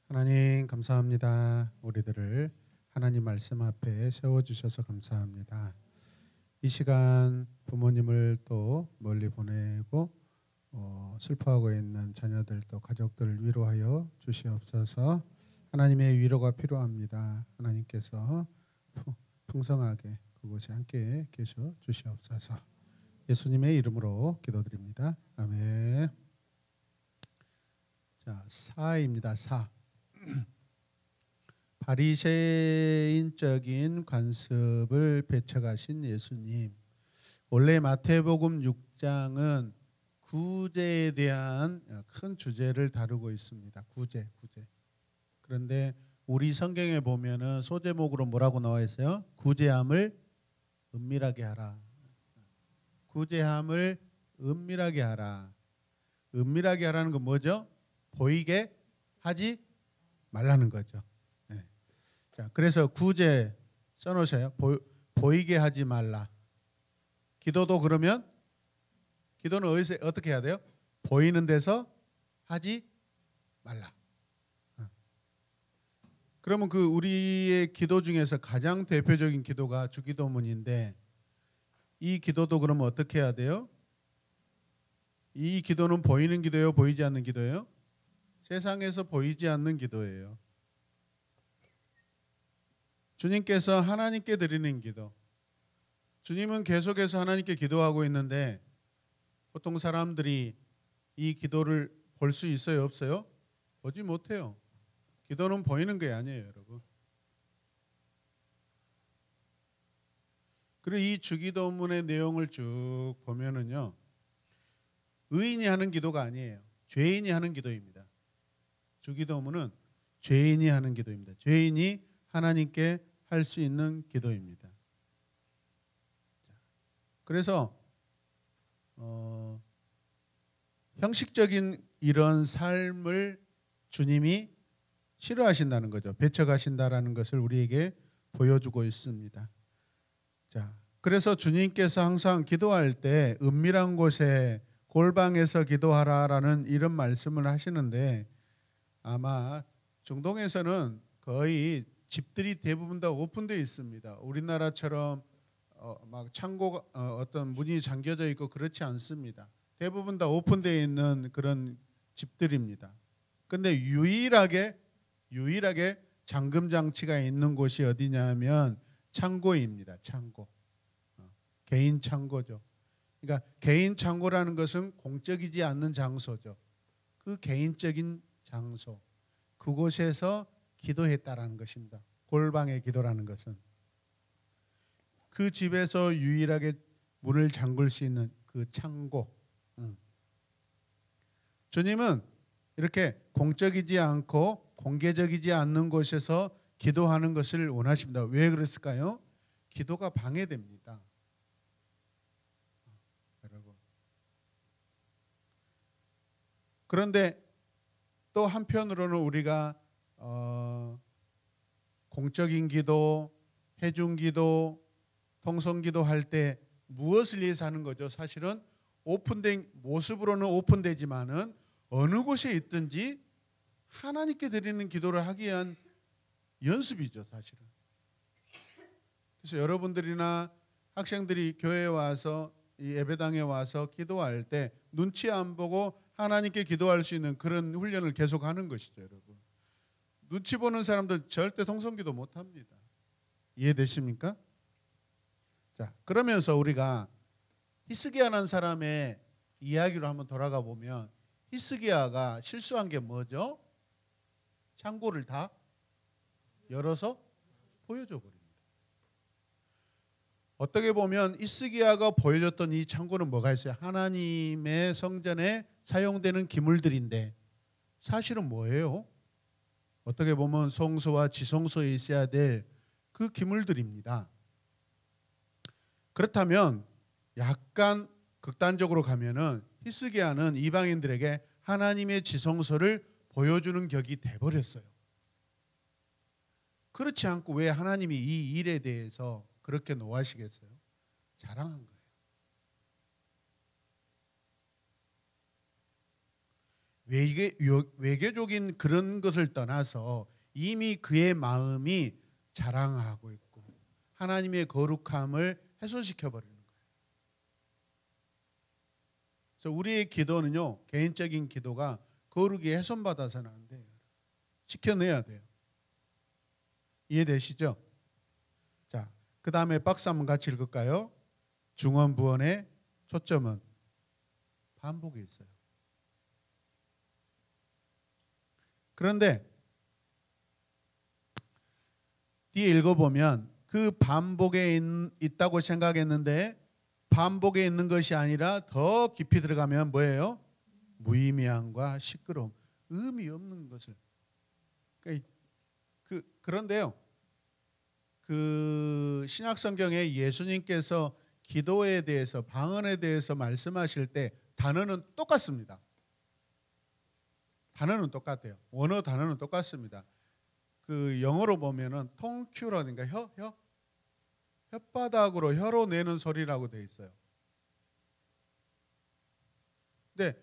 하나님 감사합니다. 우리들을 하나님 말씀 앞에 세워주셔서 감사합니다. 이 시간 부모님을 또 멀리 보내고 슬퍼하고 있는 자녀들도 가족들을 위로하여 주시옵소서. 하나님의 위로가 필요합니다. 하나님께서 풍성하게 그곳에 함께 계셔 주시옵소서. 예수님의 이름으로 기도드립니다. 아멘. 자, 4입니다. 4. 바리새인적인 관습을 배척하신 예수님. 원래 마태복음 6장은 구제에 대한 큰 주제를 다루고 있습니다. 구제. 그런데 우리 성경에 보면은 소제목으로 뭐라고 나와 있어요? 구제함을 은밀하게 하라. 구제함을 은밀하게 하라. 은밀하게 하라는 건 뭐죠? 보이게 하지 말라는 거죠. 네. 자, 그래서 구제 써놓으세요. 보이게 하지 말라. 기도도 그러면 기도는 어디서 어떻게 해야 돼요? 보이는 데서 하지 말라. 그러면 그 우리의 기도 중에서 가장 대표적인 기도가 주기도문인데 이 기도도 그러면 어떻게 해야 돼요? 이 기도는 보이는 기도예요? 보이지 않는 기도예요? 세상에서 보이지 않는 기도예요. 주님께서 하나님께 드리는 기도. 주님은 계속해서 하나님께 기도하고 있는데 보통 사람들이 이 기도를 볼 수 있어요? 없어요? 보지 못해요. 기도는 보이는 게 아니에요, 여러분. 그리고 이 주기도문의 내용을 쭉 보면은요, 의인이 하는 기도가 아니에요. 죄인이 하는 기도입니다. 주기도문은 죄인이 하는 기도입니다. 죄인이 하나님께 할 수 있는 기도입니다. 그래서 형식적인 이런 삶을 주님이 싫어하신다는 거죠. 배척하신다라는 것을 우리에게 보여주고 있습니다. 자, 그래서 주님께서 항상 기도할 때 은밀한 곳에 골방에서 기도하라라는 이런 말씀을 하시는데 아마 중동에서는 거의 집들이 대부분 다 오픈되어 있습니다. 우리나라처럼 막 창고가 어떤 문이 잠겨져 있고 그렇지 않습니다. 대부분 다 오픈되어 있는 그런 집들입니다. 근데 유일하게 잠금 장치가 있는 곳이 어디냐면 창고입니다. 창고. 개인 창고죠. 그러니까 개인 창고라는 것은 공적이지 않는 장소죠. 그 개인적인 장소. 그곳에서 기도했다라는 것입니다. 골방의 기도라는 것은. 그 집에서 유일하게 문을 잠글 수 있는 그 창고. 주님은 이렇게 공적이지 않고 공개적이지 않는 곳에서 기도하는 것을 원하십니다. 왜 그랬을까요? 기도가 방해됩니다. 여러분. 그런데 또 한편으로는 우리가 공적인 기도, 해중 기도, 통성 기도 할 때 무엇을 위해서 하는 거죠? 사실은 오픈된 모습으로는 오픈되지만은 어느 곳에 있든지 하나님께 드리는 기도를 하기 위한 연습이죠, 사실은. 그래서 여러분들이나 학생들이 교회에 와서 이 예배당에 와서 기도할 때 눈치 안 보고 하나님께 기도할 수 있는 그런 훈련을 계속하는 것이죠, 여러분. 눈치 보는 사람들 절대 통성기도 못 합니다. 이해되십니까? 자, 그러면서 우리가 히스기야라는 사람의 이야기로 한번 돌아가 보면 히스기야가 실수한 게 뭐죠? 창고를 다 열어서 보여줘 버립니다. 어떻게 보면 히스기야가 보여줬던 이 창고는 뭐가 있어요? 하나님의 성전에 사용되는 기물들인데 사실은 뭐예요? 어떻게 보면 성소와 지성소에 있어야 될 그 기물들입니다. 그렇다면 약간 극단적으로 가면은 히스기야는 이방인들에게 하나님의 지성소를 보여주는 격이 돼버렸어요. 그렇지 않고 왜 하나님이 이 일에 대해서 그렇게 노하시겠어요? 자랑한 거예요. 외교적인 그런 것을 떠나서 이미 그의 마음이 자랑하고 있고 하나님의 거룩함을 훼손시켜 버리는 거예요. 그래서 우리의 기도는요, 개인적인 기도가 거룩이 훼손받아서는 안 돼요. 지켜내야 돼요. 이해되시죠? 자, 그 다음에 박스 한번 같이 읽을까요? 중언부언의 초점은 반복에 있어요. 그런데 뒤에 읽어보면 그 반복에 있다고 생각했는데 반복에 있는 것이 아니라 더 깊이 들어가면 뭐예요? 무의미함과 시끄러움, 의미 없는 것을. 그런데요, 그 신약 성경에 예수님께서 기도에 대해서, 방언에 대해서 말씀하실 때 단어는 똑같습니다. 단어는 똑같아요. 원어 단어는 똑같습니다. 그 영어로 보면은 tongue라든가 혓바닥으로 혀로 내는 소리라고 되어 있어요. 근데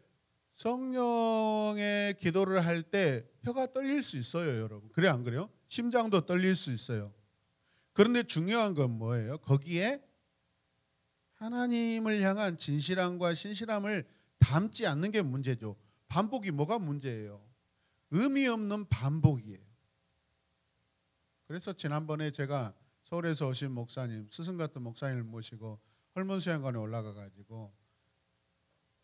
성령의 기도를 할 때 혀가 떨릴 수 있어요, 여러분. 그래 안 그래요? 심장도 떨릴 수 있어요. 그런데 중요한 건 뭐예요? 거기에 하나님을 향한 진실함과 신실함을 담지 않는 게 문제죠. 반복이 뭐가 문제예요? 의미 없는 반복이에요. 그래서 지난번에 제가 서울에서 오신 목사님, 스승 같은 목사님을 모시고 헐몬수양관에 올라가 가지고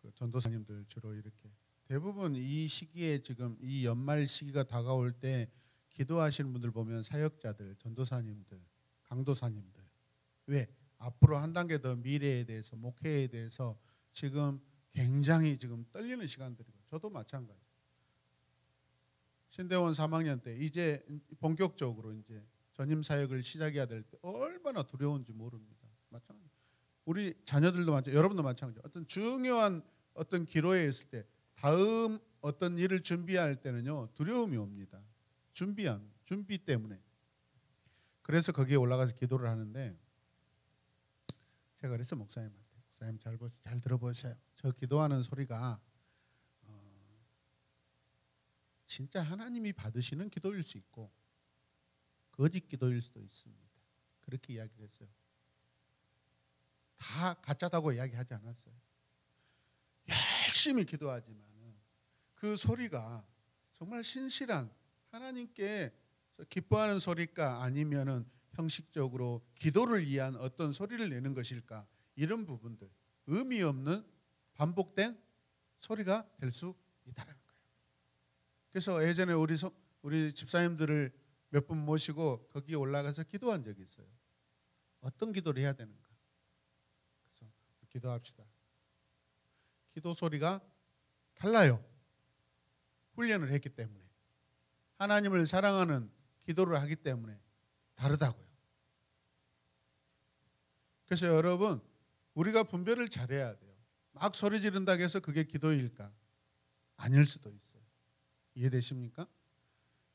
그 전도사님들 주로 이렇게 대부분 이 시기에 지금 이 연말 시기가 다가올 때 기도하시는 분들 보면 사역자들, 전도사님들, 강도사님들. 왜? 앞으로 한 단계 더 미래에 대해서, 목회에 대해서 지금 굉장히 지금 떨리는 시간들이고, 저도 마찬가지. 신대원 3학년 때 이제 본격적으로 이제 전임 사역을 시작해야 될 때 얼마나 두려운지 모릅니다. 마찬가지. 우리 자녀들도 마찬가지, 여러분도 마찬가지. 어떤 중요한 어떤 기로에 있을 때 다음 어떤 일을 준비할 때는요, 두려움이 옵니다. 준비 때문에. 그래서 거기에 올라가서 기도를 하는데 제가 그래서 목사님한테, 목사님 잘 들어보세요. 저 기도하는 소리가 진짜 하나님이 받으시는 기도일 수 있고 거짓 기도일 수도 있습니다. 그렇게 이야기를 했어요. 다 가짜다고 이야기하지 않았어요. 열심히 기도하지만 그 소리가 정말 신실한 하나님께 기뻐하는 소리일까, 아니면은 형식적으로 기도를 위한 어떤 소리를 내는 것일까, 이런 부분들, 의미 없는 반복된 소리가 될 수 있다는 거예요. 그래서 예전에 우리 집사님들을 몇 분 모시고 거기에 올라가서 기도한 적이 있어요. 어떤 기도를 해야 되는가. 그래서 기도합시다. 기도 소리가 달라요. 훈련을 했기 때문에. 하나님을 사랑하는 기도를 하기 때문에 다르다고요. 그래서 여러분, 우리가 분별을 잘해야 돼요. 막 소리 지른다고 해서 그게 기도일까? 아닐 수도 있어요. 이해되십니까?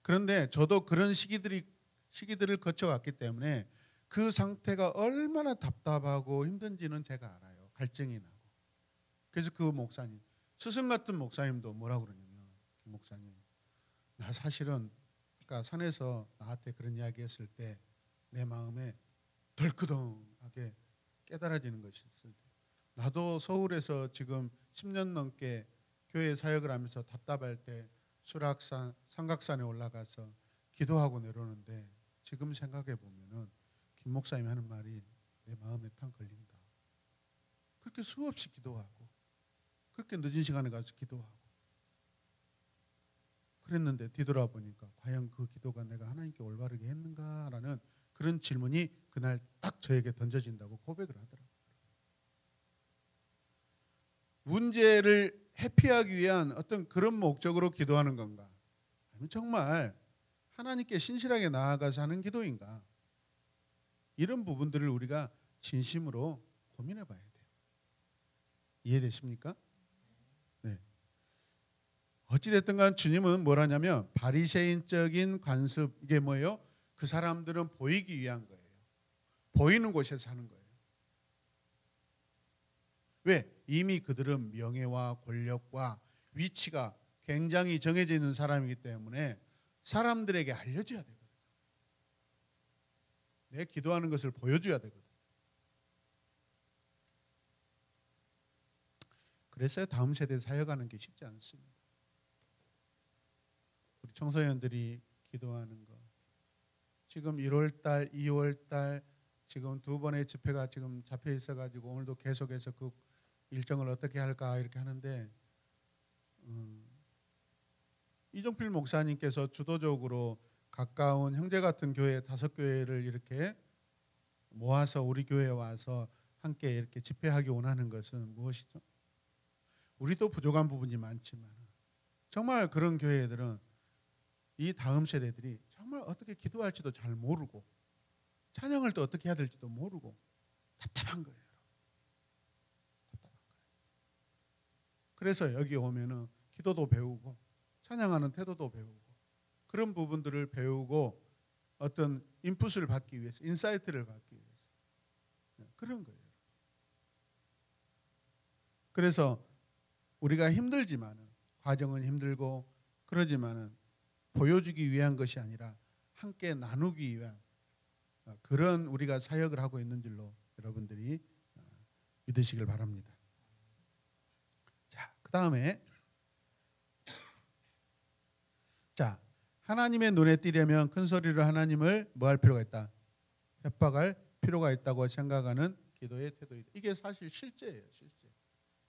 그런데 저도 그런 시기들을 거쳐왔기 때문에 그 상태가 얼마나 답답하고 힘든지는 제가 알아요. 갈증이 나고. 그래서 그 목사님, 스승 같은 목사님도 뭐라고 그러냐면, 김 목사님, 나 사실은 아까 산에서 나한테 그런 이야기 했을 때 내 마음에 덜크덩하게 깨달아지는 것이 있을 때, 나도 서울에서 지금 10년 넘게 교회 사역을 하면서 답답할 때 수락산, 삼각산에 올라가서 기도하고 내려오는데 지금 생각해 보면은 김 목사님이 하는 말이 내 마음에 탕 걸린다. 그렇게 수없이 기도하고 그렇게 늦은 시간에 가서 기도하고 그랬는데 뒤돌아보니까 과연 그 기도가 내가 하나님께 올바르게 했는가라는 그런 질문이 그날 딱 저에게 던져진다고 고백을 하더라고요. 문제를 회피하기 위한 어떤 그런 목적으로 기도하는 건가? 아니면 정말 하나님께 신실하게 나아가서 하는 기도인가? 이런 부분들을 우리가 진심으로 고민해 봐야 돼요. 이해되십니까? 네. 어찌됐든 간 주님은 뭐라냐면 바리새인적인 관습, 이게 뭐예요? 그 사람들은 보이기 위한 거예요. 보이는 곳에서 사는 거예요. 왜? 이미 그들은 명예와 권력과 위치가 굉장히 정해져 있는 사람이기 때문에 사람들에게 알려줘야 되거든요. 내 기도하는 것을 보여줘야 되거든요. 그래서 다음 세대에 사역하는 게 쉽지 않습니다. 우리 청소년들이 기도하는 거. 지금 1월달, 2월달 지금 두 번의 집회가 지금 잡혀 있어가지고 오늘도 계속해서 그 일정을 어떻게 할까 이렇게 하는데 이종필 목사님께서 주도적으로 가까운 형제 같은 교회 5교회를 이렇게 모아서 우리 교회에 와서 함께 이렇게 집회하기 원하는 것은 무엇이죠? 우리도 부족한 부분이 많지만 정말 그런 교회들은 이 다음 세대들이 정말 어떻게 기도할지도 잘 모르고 찬양을 또 어떻게 해야 될지도 모르고 답답한 거예요. 답답한 거예요. 그래서 여기 오면은 기도도 배우고 찬양하는 태도도 배우고 그런 부분들을 배우고 어떤 인풋을 받기 위해서 인사이트를 받기 위해서 그런 거예요. 그래서 우리가 힘들지만은 과정은 힘들고 그러지만은 보여주기 위한 것이 아니라 함께 나누기 위한 그런 우리가 사역을 하고 있는 줄로 여러분들이 믿으시길 바랍니다. 자, 그다음에 자, 하나님의 눈에 띄려면 큰 소리로 하나님을 뭐 할 필요가 있다? 협박할 필요가 있다고 생각하는 기도의 태도이다. 이게 사실 실제예요, 실제.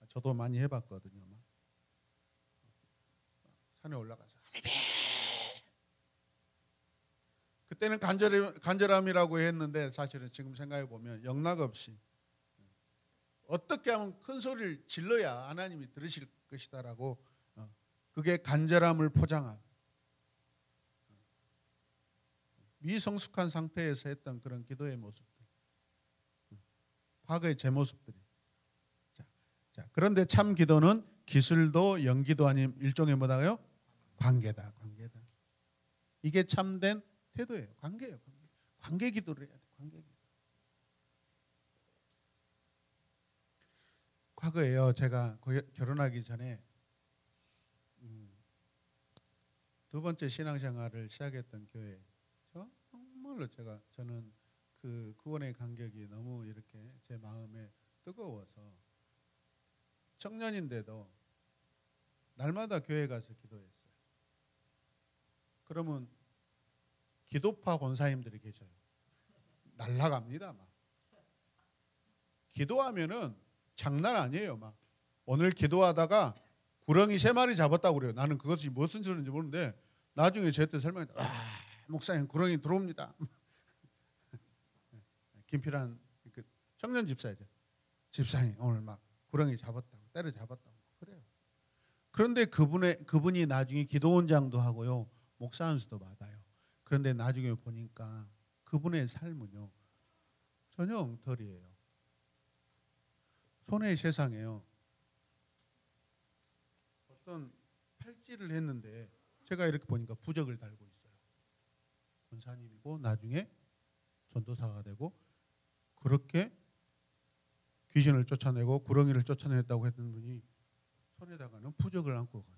저도 많이 해봤거든요. 막. 산에 올라가서 그때는 간절함이라고 했는데 사실은 지금 생각해 보면 영락없이 어떻게 하면 큰 소리를 질러야 하나님이 들으실 것이다라고 그게 간절함을 포장한 미성숙한 상태에서 했던 그런 기도의 모습들, 과거의 제 모습들이. 자, 그런데 참 기도는 기술도 연기도 아닌 일종의 뭐다요? 관계다, 관계다. 이게 참된 태도예요. 관계예요, 관계. 관계 기도를 해야 돼, 관계 기도. 과거에요, 제가 결혼하기 전에 두 번째 신앙생활을 시작했던 교회, 정말로 저는 그 구원의 간격이 너무 이렇게 제 마음에 뜨거워서 청년인데도 날마다 교회 가서 기도했어요. 그러면 기도파 권사님들이 계셔요. 날라갑니다, 막. 기도하면은 장난 아니에요, 막. 오늘 기도하다가 구렁이 3마리 잡았다고 그래요. 나는 그것이 무슨 소리인지 모르는데 나중에 저한테 설명해. 목사님 구렁이 들어옵니다. 김필한 그 청년 집사이죠. 집사님 오늘 막 구렁이 잡았다고 때려 잡았다고 그래요. 그런데 그분이 나중에 기도원장도 하고요, 목사 안수도 받아요. 그런데 나중에 보니까 그분의 삶은요 전혀 엉터리예요. 손해의 세상에요. 어떤 팔찌를 했는데 제가 이렇게 보니까 부적을 달고 있어요. 권사님이고 나중에 전도사가 되고 그렇게 귀신을 쫓아내고 구렁이를 쫓아냈다고 했던 분이 손에다가는 부적을 안고 가요.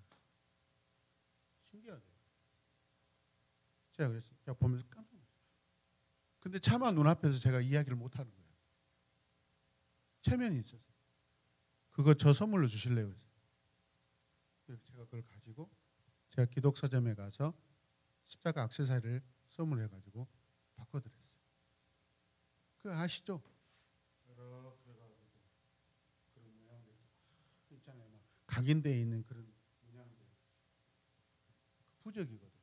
신기하죠. 제가 그랬어요. 제가 보면서 깜짝 놀랐어요. 근데 차마 눈앞에서 제가 이야기를 못하는 거예요. 체면이 있어서. 그거 저 선물로 주실래요? 그래서 제가 그걸 가지고 제가 기독서점에 가서 십자가 액세서리를 선물해가지고 바꿔드렸어요. 그거 아시죠? 이렇게 해가지고 그런 모양들 있잖아요. 막 각인되어 있는 그런 모양들. 부적이거든요.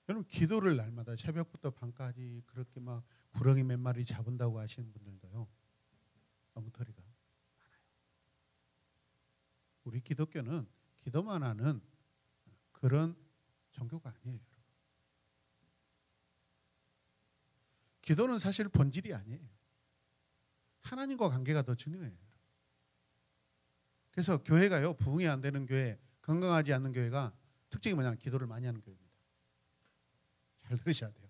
여러분 기도를 날마다 새벽부터 밤까지 그렇게 막 구렁이 몇 마리 잡은다고 하시는 분들도요, 엉터리가 많아요. 우리 기독교는 기도만 하는 그런 종교가 아니에요. 기도는 사실 본질이 아니에요. 하나님과 관계가 더 중요해요. 그래서 교회가요, 부흥이 안 되는 교회, 건강하지 않는 교회가 특징이 뭐냐면 기도를 많이 하는 교회입니다. 잘 들으셔야 돼요.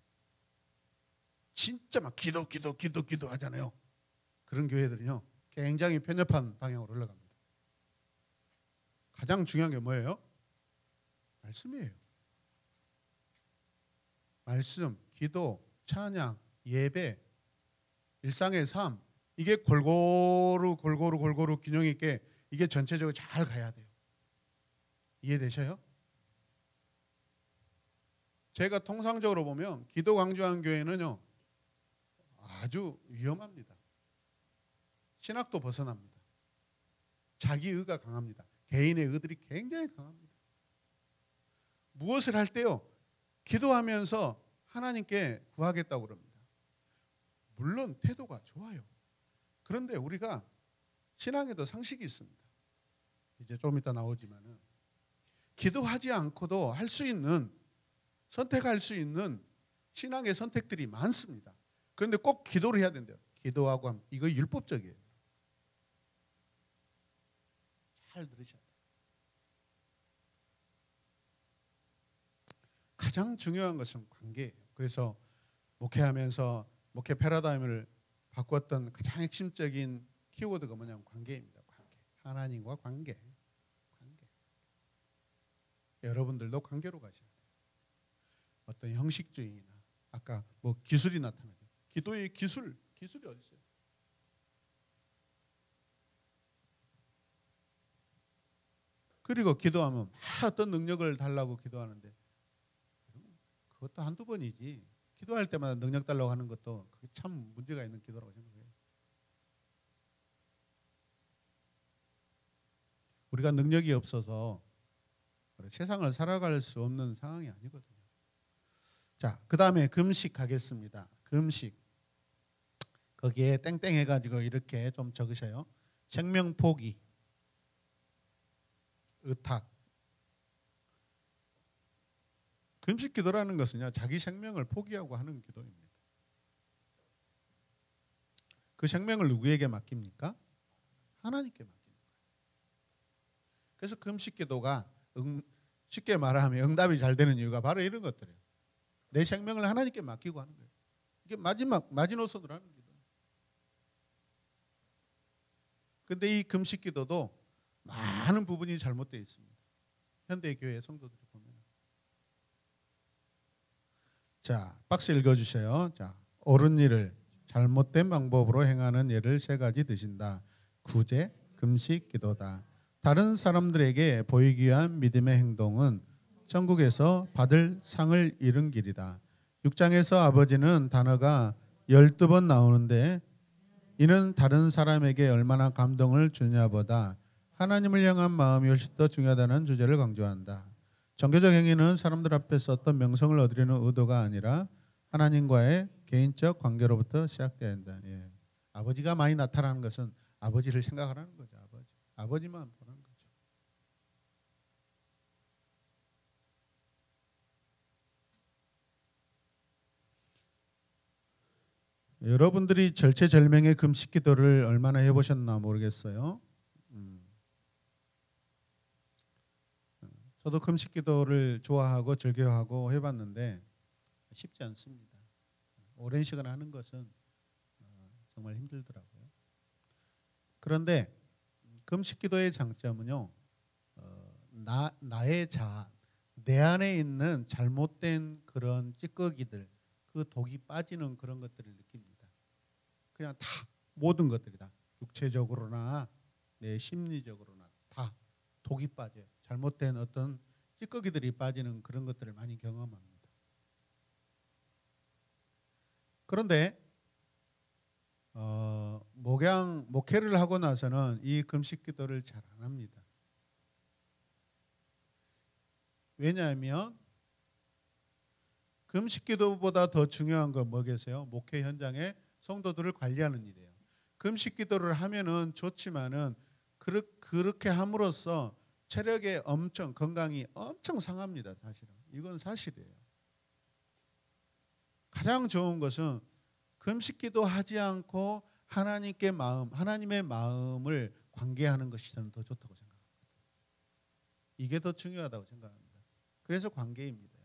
진짜 막 기도 하잖아요. 그런 교회들은요 굉장히 편협한 방향으로 흘러갑니다. 가장 중요한 게 뭐예요? 말씀이에요. 말씀, 기도, 찬양, 예배, 일상의 삶, 이게 골고루 균형 있게 이게 전체적으로 잘 가야 돼요. 이해되셔요? 제가 통상적으로 보면 기도 강조한 교회는요 아주 위험합니다. 신학도 벗어납니다. 자기 의가 강합니다. 개인의 의들이 굉장히 강합니다. 무엇을 할 때요 기도하면서 하나님께 구하겠다고 그럽니다. 물론 태도가 좋아요. 그런데 우리가 신앙에도 상식이 있습니다. 이제 좀 이따 나오지만은 기도하지 않고도 할 수 있는 선택할 수 있는 신앙의 선택들이 많습니다. 그런데 꼭 기도를 해야 된대요. 기도하고 하면 이거 율법적이에요. 잘 들으셔야 돼요. 가장 중요한 것은 관계예요. 그래서 목회하면서 목회 패러다임을 바꿨던 가장 핵심적인 키워드가 뭐냐면 관계입니다. 관계. 하나님과 관계. 여러분들도 관계로 가셔야 돼요. 어떤 형식주의나 아까 뭐 기술이 나타나죠. 기도의 기술이 어디 있어요? 그리고 기도하면 어떤 능력을 달라고 기도하는데 그것도 한두 번이지. 기도할 때마다 능력 달라고 하는 것도 그게 참 문제가 있는 기도라고 생각해요. 우리가 능력이 없어서 세상을 살아갈 수 없는 상황이 아니거든요. 자, 그 다음에 금식 가겠습니다. 금식. 거기에 땡땡 해가지고 이렇게 좀 적으셔요. 생명 포기, 의탁. 금식 기도라는 것은요, 자기 생명을 포기하고 하는 기도입니다. 그 생명을 누구에게 맡깁니까? 하나님께 맡깁니다. 그래서 금식 기도가 쉽게 말하면 응답이 잘 되는 이유가 바로 이런 것들이에요. 내 생명을 하나님께 맡기고 하는 거예요. 이게 마지노선으로 하는 기도예요. 그런데 이 금식 기도도 많은 부분이 잘못되어 있습니다. 현대교회 성도들이 보면. 자, 박스 읽어주세요. 자, 옳은 일을 잘못된 방법으로 행하는 예를 세 가지 드신다. 구제, 금식, 기도다. 다른 사람들에게 보이기 위한 믿음의 행동은 천국에서 받을 상을 잃은 길이다. 6장에서 아버지는 단어가 12번 나오는데 이는 다른 사람에게 얼마나 감동을 주냐보다 하나님을 향한 마음이 훨씬 더 중요하다는 주제를 강조한다. 종교적 행위는 사람들 앞에서 어떤 명성을 얻으려는 의도가 아니라 하나님과의 개인적 관계로부터 시작돼야 한다. 예. 아버지가 많이 나타나는 것은 아버지를 생각하라는 거죠. 아버지만 보는 거죠. 여러분들이 절체절명의 금식 기도를 얼마나 해보셨나 모르겠어요. 저도 금식 기도를 좋아하고 즐겨하고 해봤는데 쉽지 않습니다. 오랜 시간 하는 것은 정말 힘들더라고요. 그런데 금식 기도의 장점은요, 나의 자아, 내 안에 있는 잘못된 그런 찌꺼기들, 그 독이 빠지는 그런 것들을 느낍니다. 그냥 다 모든 것들이 다 육체적으로나 내 심리적으로나 다 독이 빠져요. 잘못된 어떤 찌꺼기들이 빠지는 그런 것들을 많이 경험합니다. 그런데 목회를 하고 나서는 이 금식 기도를 잘 안 합니다. 왜냐하면 금식 기도보다 더 중요한 건 뭐겠어요? 목회 현장에 성도들을 관리하는 일이에요. 금식 기도를 하면은 좋지만은 그렇게 함으로써 체력에 건강이 엄청 상합니다. 사실은 이건 사실이에요. 가장 좋은 것은 금식 기도하지 않고 하나님의 마음을 관계하는 것이 저는 더 좋다고 생각합니다. 이게 더 중요하다고 생각합니다. 그래서 관계입니다.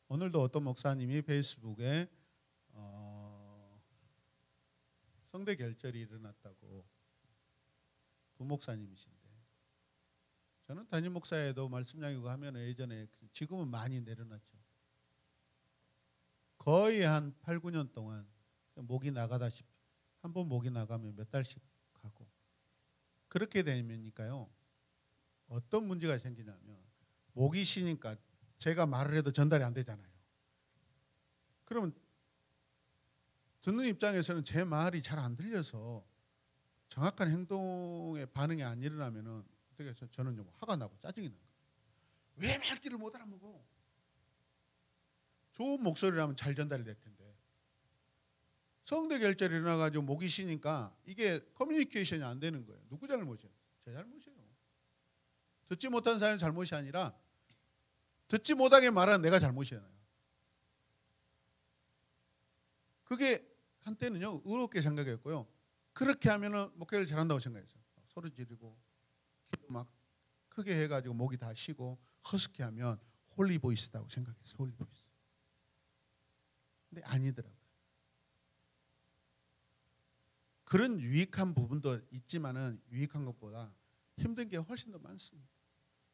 오늘도 어떤 목사님이 페이스북에 성대 결절이 일어났다고 부목사님이신데 저는 담임 목사에도 말씀 나누고 하면 예전에 지금은 많이 내려놨죠. 거의 한 8, 9년 동안 목이 나가다시피 한 번 목이 나가면 몇 달씩 가고 그렇게 되면니까요. 어떤 문제가 생기냐면 목이 쉬니까 제가 말을 해도 전달이 안 되잖아요. 그러면 듣는 입장에서는 제 말이 잘 안 들려서 정확한 행동의 반응이 안 일어나면은 어떻게 해서 저는 좀 화가 나고 짜증이 나요. 왜 말귀를 못 알아먹어? 좋은 목소리라면 잘 전달이 될 텐데 성대 결절이 일어나가지고 목이 쉬니까 이게 커뮤니케이션이 안 되는 거예요. 누구 잘못이에요? 제 잘못이에요. 듣지 못한 사람의 잘못이 아니라 듣지 못하게 말하는 내가 잘못이잖아요. 그게 한때는요 의롭게 생각했고요. 그렇게 하면은 목회를 잘한다고 생각했어요. 소리 지르고 기도 막 크게 해가지고 목이 다 쉬고 허스키 하면 홀리 보이스다고 생각했어요. 홀리 보이스. 근데 아니더라고요. 그런 유익한 부분도 있지만은 유익한 것보다 힘든 게 훨씬 더 많습니다.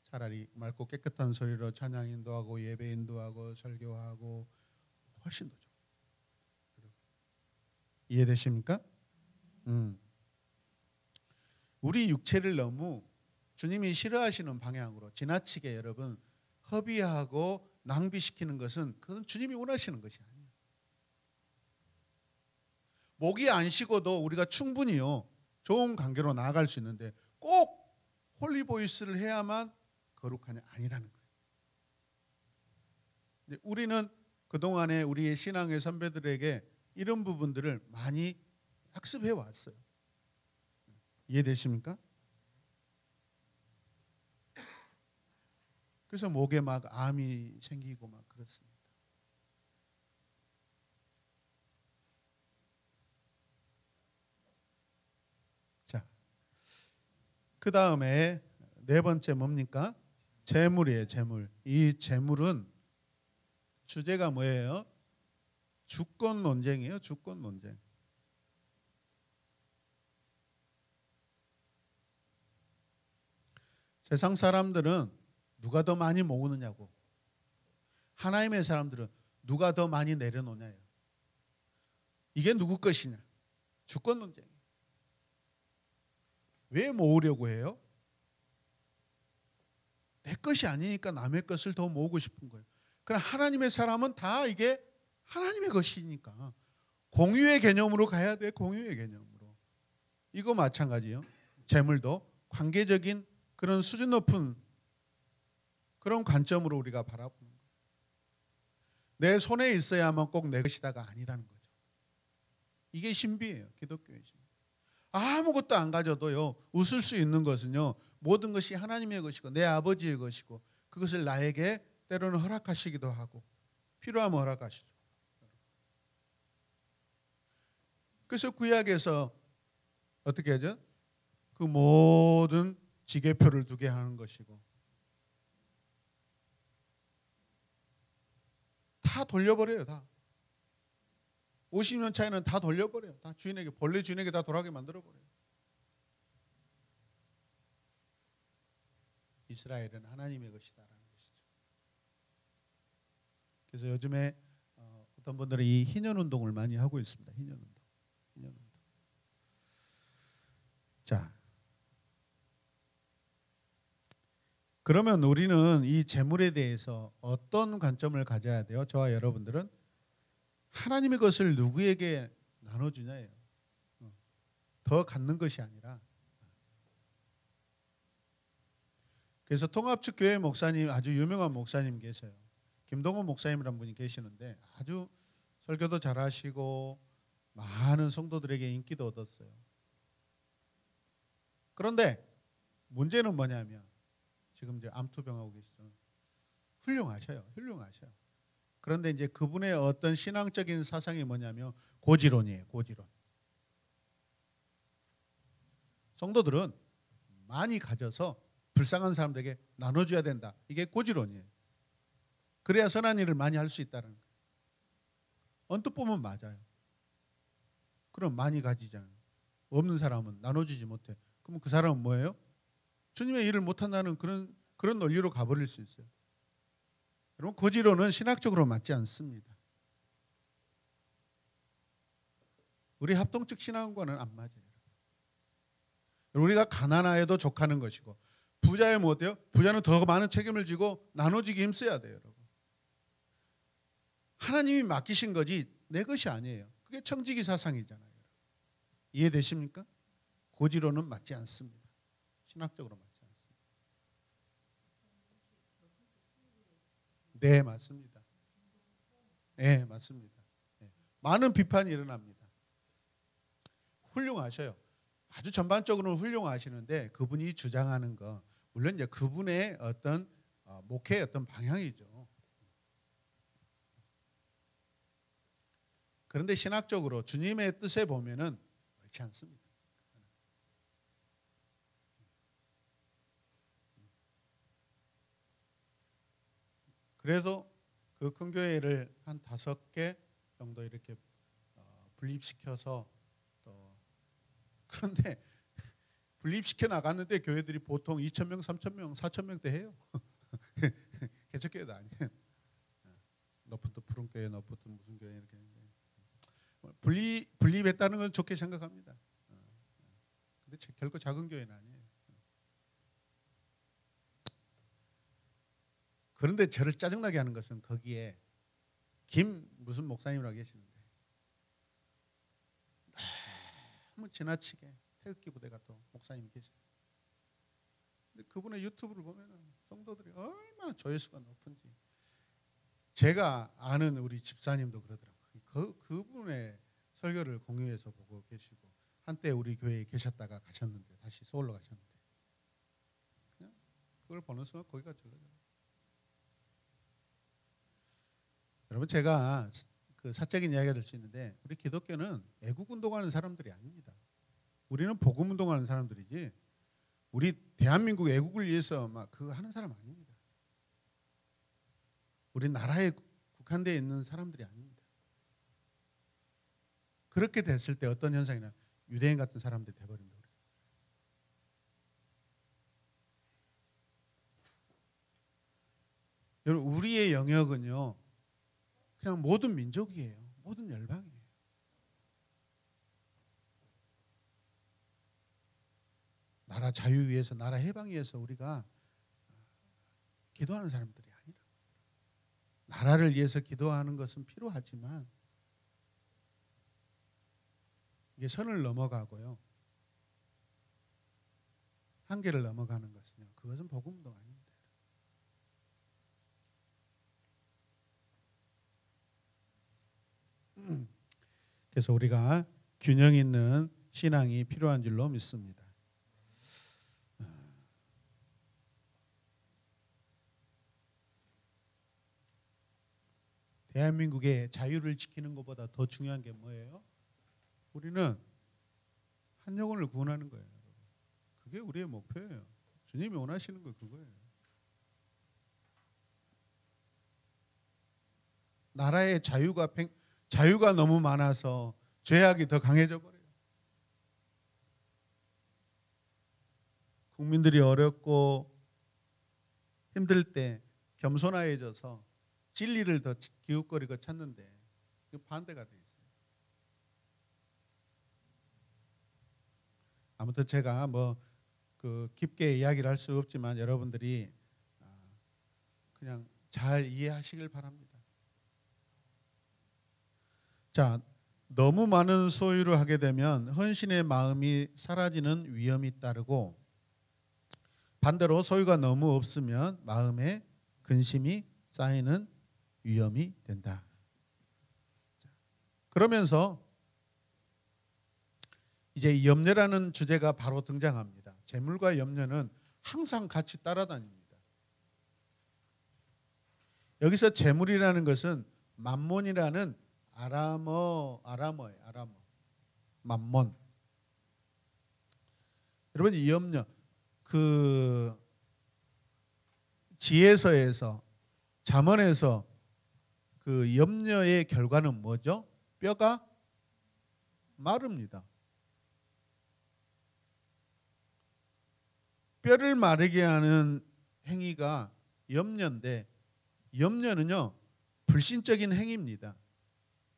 차라리 맑고 깨끗한 소리로 찬양 인도하고 예배 인도하고 설교하고 훨씬 더 좋아요. 이해되십니까? 우리 육체를 너무 주님이 싫어하시는 방향으로 지나치게 여러분 허비하고 낭비시키는 것은 그건 주님이 원하시는 것이 아니에요. 목이 안 쉬고도 우리가 충분히요 좋은 관계로 나아갈 수 있는데 꼭 홀리보이스를 해야만 거룩하냐 아니라는 거예요. 근데 우리는 그동안에 우리의 신앙의 선배들에게 이런 부분들을 많이 학습해 왔어요. 이해되십니까? 그래서 목에 막 암이 생기고 막 그렇습니다. 자, 그 다음에 네 번째 뭡니까? 재물이에요. 재물. 이 재물은 주제가 뭐예요? 주권 논쟁이에요. 주권 논쟁. 세상 사람들은 누가 더 많이 모으느냐고, 하나님의 사람들은 누가 더 많이 내려놓냐예요. 이게 누구 것이냐? 주권 논쟁. 왜 모으려고 해요? 내 것이 아니니까 남의 것을 더 모으고 싶은 거예요. 그러나 하나님의 사람은 다 이게 하나님의 것이니까 공유의 개념으로 가야 돼. 공유의 개념으로. 이거 마찬가지예요. 재물도 관계적인 그런 수준 높은 그런 관점으로 우리가 바라보는 거예요. 내 손에 있어야만 꼭 내 것이다가 아니라는 거죠. 이게 신비예요. 기독교의 신비. 아무것도 안 가져도요 웃을 수 있는 것은요 모든 것이 하나님의 것이고 내 아버지의 것이고 그것을 나에게 때로는 허락하시기도 하고 필요하면 허락하시죠. 그래서 구약에서 어떻게 하죠? 그 모든 지계표를 두게 하는 것이고 다 돌려버려요. 다 50년 차이는 다 돌려버려요. 다 주인에게, 본래 주인에게 다 돌아가게 만들어버려요. 이스라엘은 하나님의 것이다라는 것이죠. 그래서 요즘에 어떤 분들은 이 희년 운동을 많이 하고 있습니다. 희년 운동. 희년 운동. 자, 그러면 우리는 이 재물에 대해서 어떤 관점을 가져야 돼요? 저와 여러분들은 하나님의 것을 누구에게 나눠주냐예요. 더 갖는 것이 아니라. 그래서 통합측 교회 목사님, 아주 유명한 목사님 계셔요. 김동원 목사님이라는 분이 계시는데 아주 설교도 잘하시고 많은 성도들에게 인기도 얻었어요. 그런데 문제는 뭐냐면 지금 이제 암투병하고 계시죠. 훌륭하셔요. 훌륭하셔요. 그런데 이제 그분의 어떤 신앙적인 사상이 뭐냐면 고지론이에요. 고지론. 성도들은 많이 가져서 불쌍한 사람들에게 나눠줘야 된다. 이게 고지론이에요. 그래야 선한 일을 많이 할 수 있다는 거예요. 언뜻 보면 맞아요. 그럼 많이 가지잖아요. 없는 사람은 나눠주지 못해. 그럼 그 사람은 뭐예요? 주님의 일을 못한다는 그런 논리로 가버릴 수 있어요. 여러분, 고지론은 신학적으로 맞지 않습니다. 우리 합동적 신앙과는 안 맞아요. 우리가 가난하여도 족하는 것이고, 부자의 뭐 어때요? 부자는 더 많은 책임을 지고 나눠지기 힘써야 돼요, 여러분. 하나님이 맡기신 거지 내 것이 아니에요. 그게 청지기 사상이잖아요. 이해되십니까? 고지론은 맞지 않습니다. 신학적으로 맞지 않습니다. 네, 맞습니다. 네, 맞습니다. 네. 많은 비판이 일어납니다. 훌륭하셔요. 아주 전반적으로는 훌륭하시는데 그분이 주장하는 거, 물론 이제 그분의 어떤 목회의 어떤 방향이죠. 그런데 신학적으로 주님의 뜻에 보면은 옳지 않습니다. 그래서 그 큰 교회를 한 5개 정도 이렇게 분립시켜서 또 그런데 분립시켜 나갔는데 교회들이 보통 2,000명, 3,000명, 4,000명대 해요. 개척교회도 아니에요. 높은 또 푸른 교회, 높은 또 무슨 교회 이렇게 분립했다는 건 좋게 생각합니다. 근데 결코 작은 교회는 아니에요. 그런데 저를 짜증나게 하는 것은 거기에 김 무슨 목사님이라고 계시는데 너무 지나치게 태극기 부대가 또 목사님 계셔요. 근데 그분의 유튜브를 보면은 성도들이 얼마나 조회수가 높은지. 제가 아는 우리 집사님도 그러더라고요. 그분의 설교를 공유해서 보고 계시고, 한때 우리 교회에 계셨다가 가셨는데 다시 서울로 가셨는데 그냥 그걸 보는 순간 거기가 절로져요. 여러분, 제가 그 사적인 이야기가 될 수 있는데 우리 기독교는 애국 운동하는 사람들이 아닙니다. 우리는 복음 운동하는 사람들이지 우리 대한민국 애국을 위해서 막 그거 하는 사람 아닙니다. 우리 나라에 국한되어 있는 사람들이 아닙니다. 그렇게 됐을 때 어떤 현상이나 유대인 같은 사람들이 돼버립니다. 여러분, 우리의 영역은요 그냥 모든 민족이에요. 모든 열방이에요. 나라 자유 위해서, 나라 해방 위해서 우리가 기도하는 사람들이 아니라, 나라를 위해서 기도하는 것은 필요하지만 이게 선을 넘어가고요, 한계를 넘어가는 것은요, 그것은 복음운동 아닙니다. 그래서 우리가 균형 있는 신앙이 필요한 줄로 믿습니다. 대한민국의 자유를 지키는 것보다 더 중요한 게 뭐예요? 우리는 한 영혼을 구원하는 거예요. 그게 우리의 목표예요. 주님이 원하시는 거 그거예요. 나라의 자유가 너무 많아서 죄악이 더 강해져 버려요. 국민들이 어렵고 힘들 때 겸손해져서 진리를 더 기웃거리고 찾는데 반대가 돼 있어요. 아무튼 제가 그 깊게 이야기를 할 수 없지만 여러분들이 그냥 잘 이해하시길 바랍니다. 자, 너무 많은 소유를 하게 되면 헌신의 마음이 사라지는 위험이 따르고, 반대로 소유가 너무 없으면 마음에 근심이 쌓이는 위험이 된다. 그러면서 이제 염려라는 주제가 바로 등장합니다. 재물과 염려는 항상 같이 따라다닙니다. 여기서 재물이라는 것은 만몬이라는 아람어예요. 만몬. 여러분, 이 염려, 그 지혜서에서, 잠언에서 그 염려의 결과는 뭐죠? 뼈가 마릅니다. 뼈를 마르게 하는 행위가 염려인데, 염려는요 불신적인 행위입니다.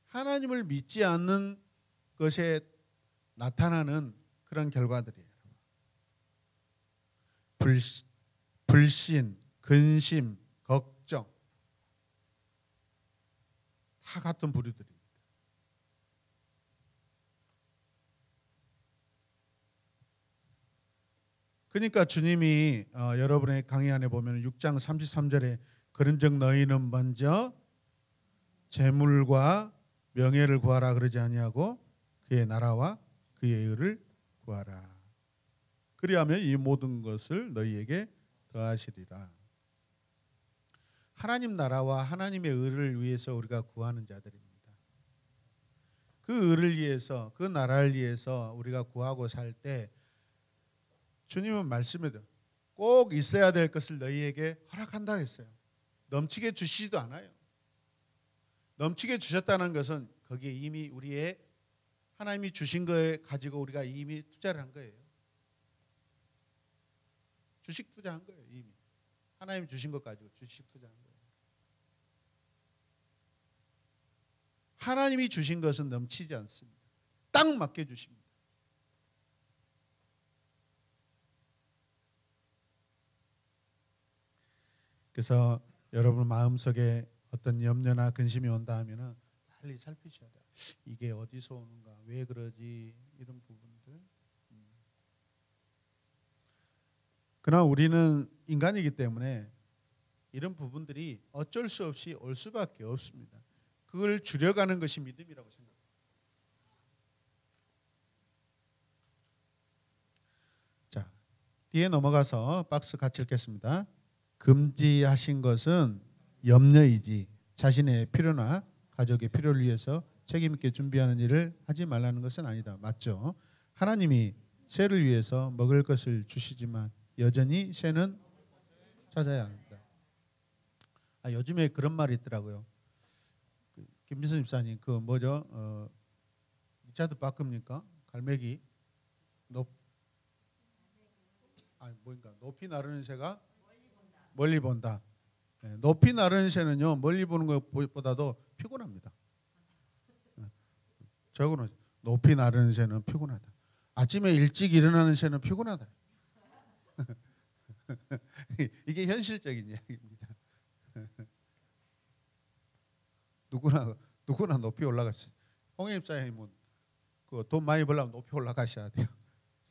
하나님을 믿지 않는 것에 나타나는 그런 결과들이에요. 불신, 근심, 걱정 다 같은 부류들입니다. 그러니까 주님이 여러분의 강의 안에 보면 6장 33절에 그런즉 너희는 먼저 재물과 명예를 구하라 그러지 아니하고 그의 나라와 그의 의를 구하라. 그리하면 이 모든 것을 너희에게 더하시리라. 하나님 나라와 하나님의 의를 위해서 우리가 구하는 자들입니다. 그 의를 위해서, 그 나라를 위해서 우리가 구하고 살 때 주님은 말씀에도 꼭 있어야 될 것을 너희에게 허락한다 했어요. 넘치게 주시지도 않아요. 넘치게 주셨다는 것은 거기에 이미 우리의 하나님이 주신 거에 가지고 우리가 이미 투자를 한 거예요. 주식 투자한 거예요. 이미 하나님 주신 것 가지고 주식 투자한 거예요. 하나님이 주신 것은 넘치지 않습니다. 딱 맞게 주십니다. 그래서 여러분 마음속에 어떤 염려나 근심이 온다 하면은 빨리 살피셔야 돼요. 이게 어디서 오는가? 왜 그러지? 이런 부분들. 그러나 우리는 인간이기 때문에 이런 부분들이 어쩔 수 없이 올 수밖에 없습니다. 그걸 줄여가는 것이 믿음이라고 생각합니다. 자, 뒤에 넘어가서 박스 같이 읽겠습니다. 금지하신 것은 염려이지 자신의 필요나 가족의 필요를 위해서 책임 있게 준비하는 일을 하지 말라는 것은 아니다. 맞죠? 하나님이 새를 위해서 먹을 것을 주시지만 여전히 새는 찾아야 합니다. 요즘에 그런 말이 있더라고요. 김민선 집사님 그 뭐죠? 리차드 바크입니까? 갈매기 높이 나르는 새가 멀리 본다. 네, 높이 나르는 새는요 멀리 보는 것보다도 피곤합니다. 저거는 높이 나르는 새는 피곤하다. 아침에 일찍 일어나는 새는 피곤하다. 이게 현실적인 이야기입니다. 누구나 높이 올라갔어요. 홍임사님은 그 돈 많이 벌려면 높이 올라가셔야 돼요.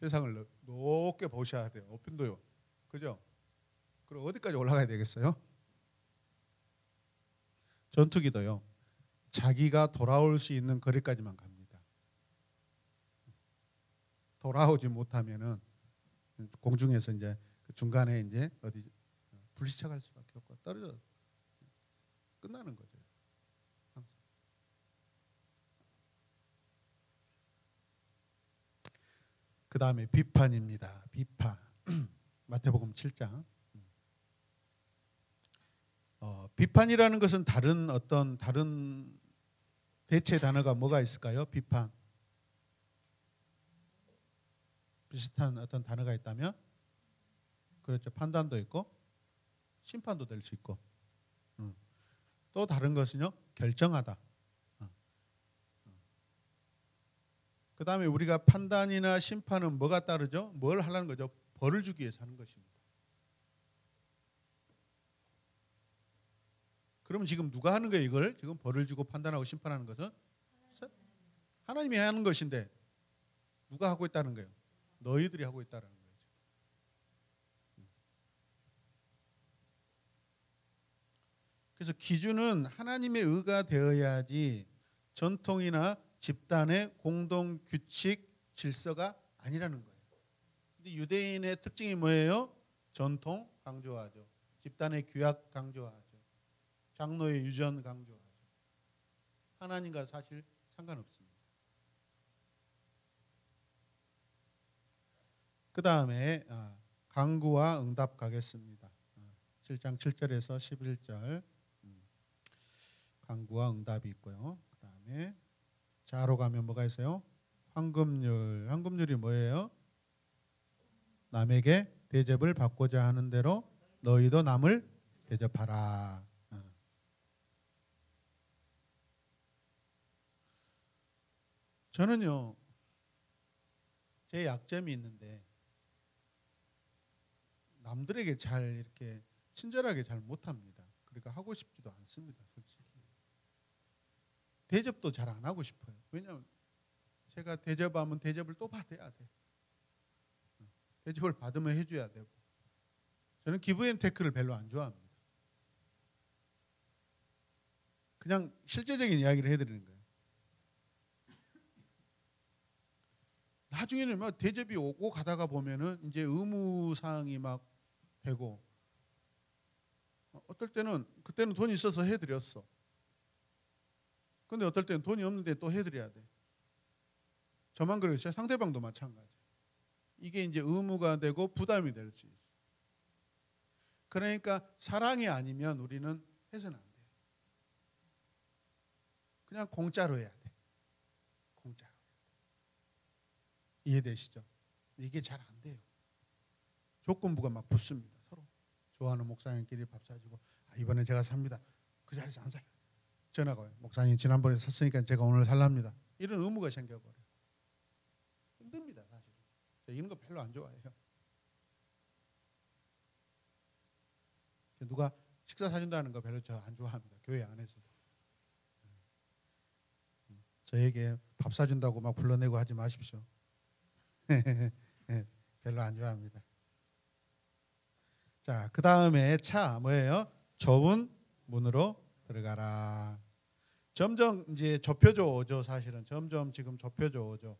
세상을 높게 보셔야 돼요. 높임도요. 그죠? 그럼 어디까지 올라가야 되겠어요? 전투기도요. 자기가 돌아올 수 있는 거리까지만 갑니다. 돌아오지 못하면은 공중에서 이제 중간에 이제 어디 불시착할 수밖에 없고 떨어져 끝나는 거죠. 항상. 그 다음에 비판입니다. 비판. 마태복음 7장. 비판이라는 것은 다른 대체 단어가 뭐가 있을까요? 비판. 비슷한 어떤 단어가 있다면? 그렇죠. 판단도 있고 심판도 될 수 있고. 또 다른 것은요. 결정하다. 그 다음에 우리가 판단이나 심판은 뭐가 따르죠? 뭘 하라는 거죠? 벌을 주기 위해서 하는 것입니다. 그러면 지금 누가 하는 거예요? 이걸 지금 벌을 주고 판단하고 심판하는 것은 하나님이 하는 것인데 누가 하고 있다는 거예요? 너희들이 하고 있다는 거예요. 그래서 기준은 하나님의 의가 되어야지 전통이나 집단의 공동 규칙 질서가 아니라는 거예요. 근데 유대인의 특징이 뭐예요? 전통 강조하죠. 집단의 규약 강조하죠. 장로의 유전 강조하죠. 하나님과 사실 상관없습니다. 그 다음에 강구와 응답 가겠습니다. 7장 7절에서 11절 강구와 응답이 있고요. 그 다음에 자로 가면 뭐가 있어요? 황금률. 황금률이 뭐예요? 남에게 대접을 받고자 하는 대로 너희도 남을 대접하라. 저는요, 제 약점이 있는데 남들에게 잘 이렇게 친절하게 잘 못합니다. 그러니까 하고 싶지도 않습니다, 솔직히. 대접도 잘 안 하고 싶어요. 왜냐하면 제가 대접하면 대접을 또 받아야 돼. 대접을 받으면 해줘야 되고. 저는 기브앤테크를 별로 안 좋아합니다. 그냥 실제적인 이야기를 해드리는 거예요. 나중에는 막 대접이 오고 가다가 보면은 이제 의무사항이 막 되고, 어떨 때는 그때는 돈이 있어서 해드렸어. 근데 어떨 때는 돈이 없는데 또 해드려야 돼. 저만 그러죠. 상대방도 마찬가지. 이게 이제 의무가 되고 부담이 될 수 있어. 그러니까 사랑이 아니면 우리는 해서는 안 돼. 그냥 공짜로 해야 돼. 공짜로. 이해되시죠? 이게 잘 안 돼요. 조건부가 막 붙습니다. 서로. 좋아하는 목사님끼리 밥 사주고, 이번에 제가 삽니다. 그 자리에서 안 살라. 전화가 와요. 목사님 지난번에 샀으니까 제가 오늘 살랍니다. 이런 의무가 생겨버려요. 힘듭니다, 사실. 이런 거 별로 안 좋아해요. 누가 식사 사준다는 거 별로 저 안 좋아합니다. 교회 안에서도. 저에게 밥 사준다고 막 불러내고 하지 마십시오. 별로 안 좋아합니다. 자, 그 다음에 차 뭐예요? 좁은 문으로 들어가라. 점점 이제 좁혀져 오죠. 사실은 점점 지금 좁혀져 오죠.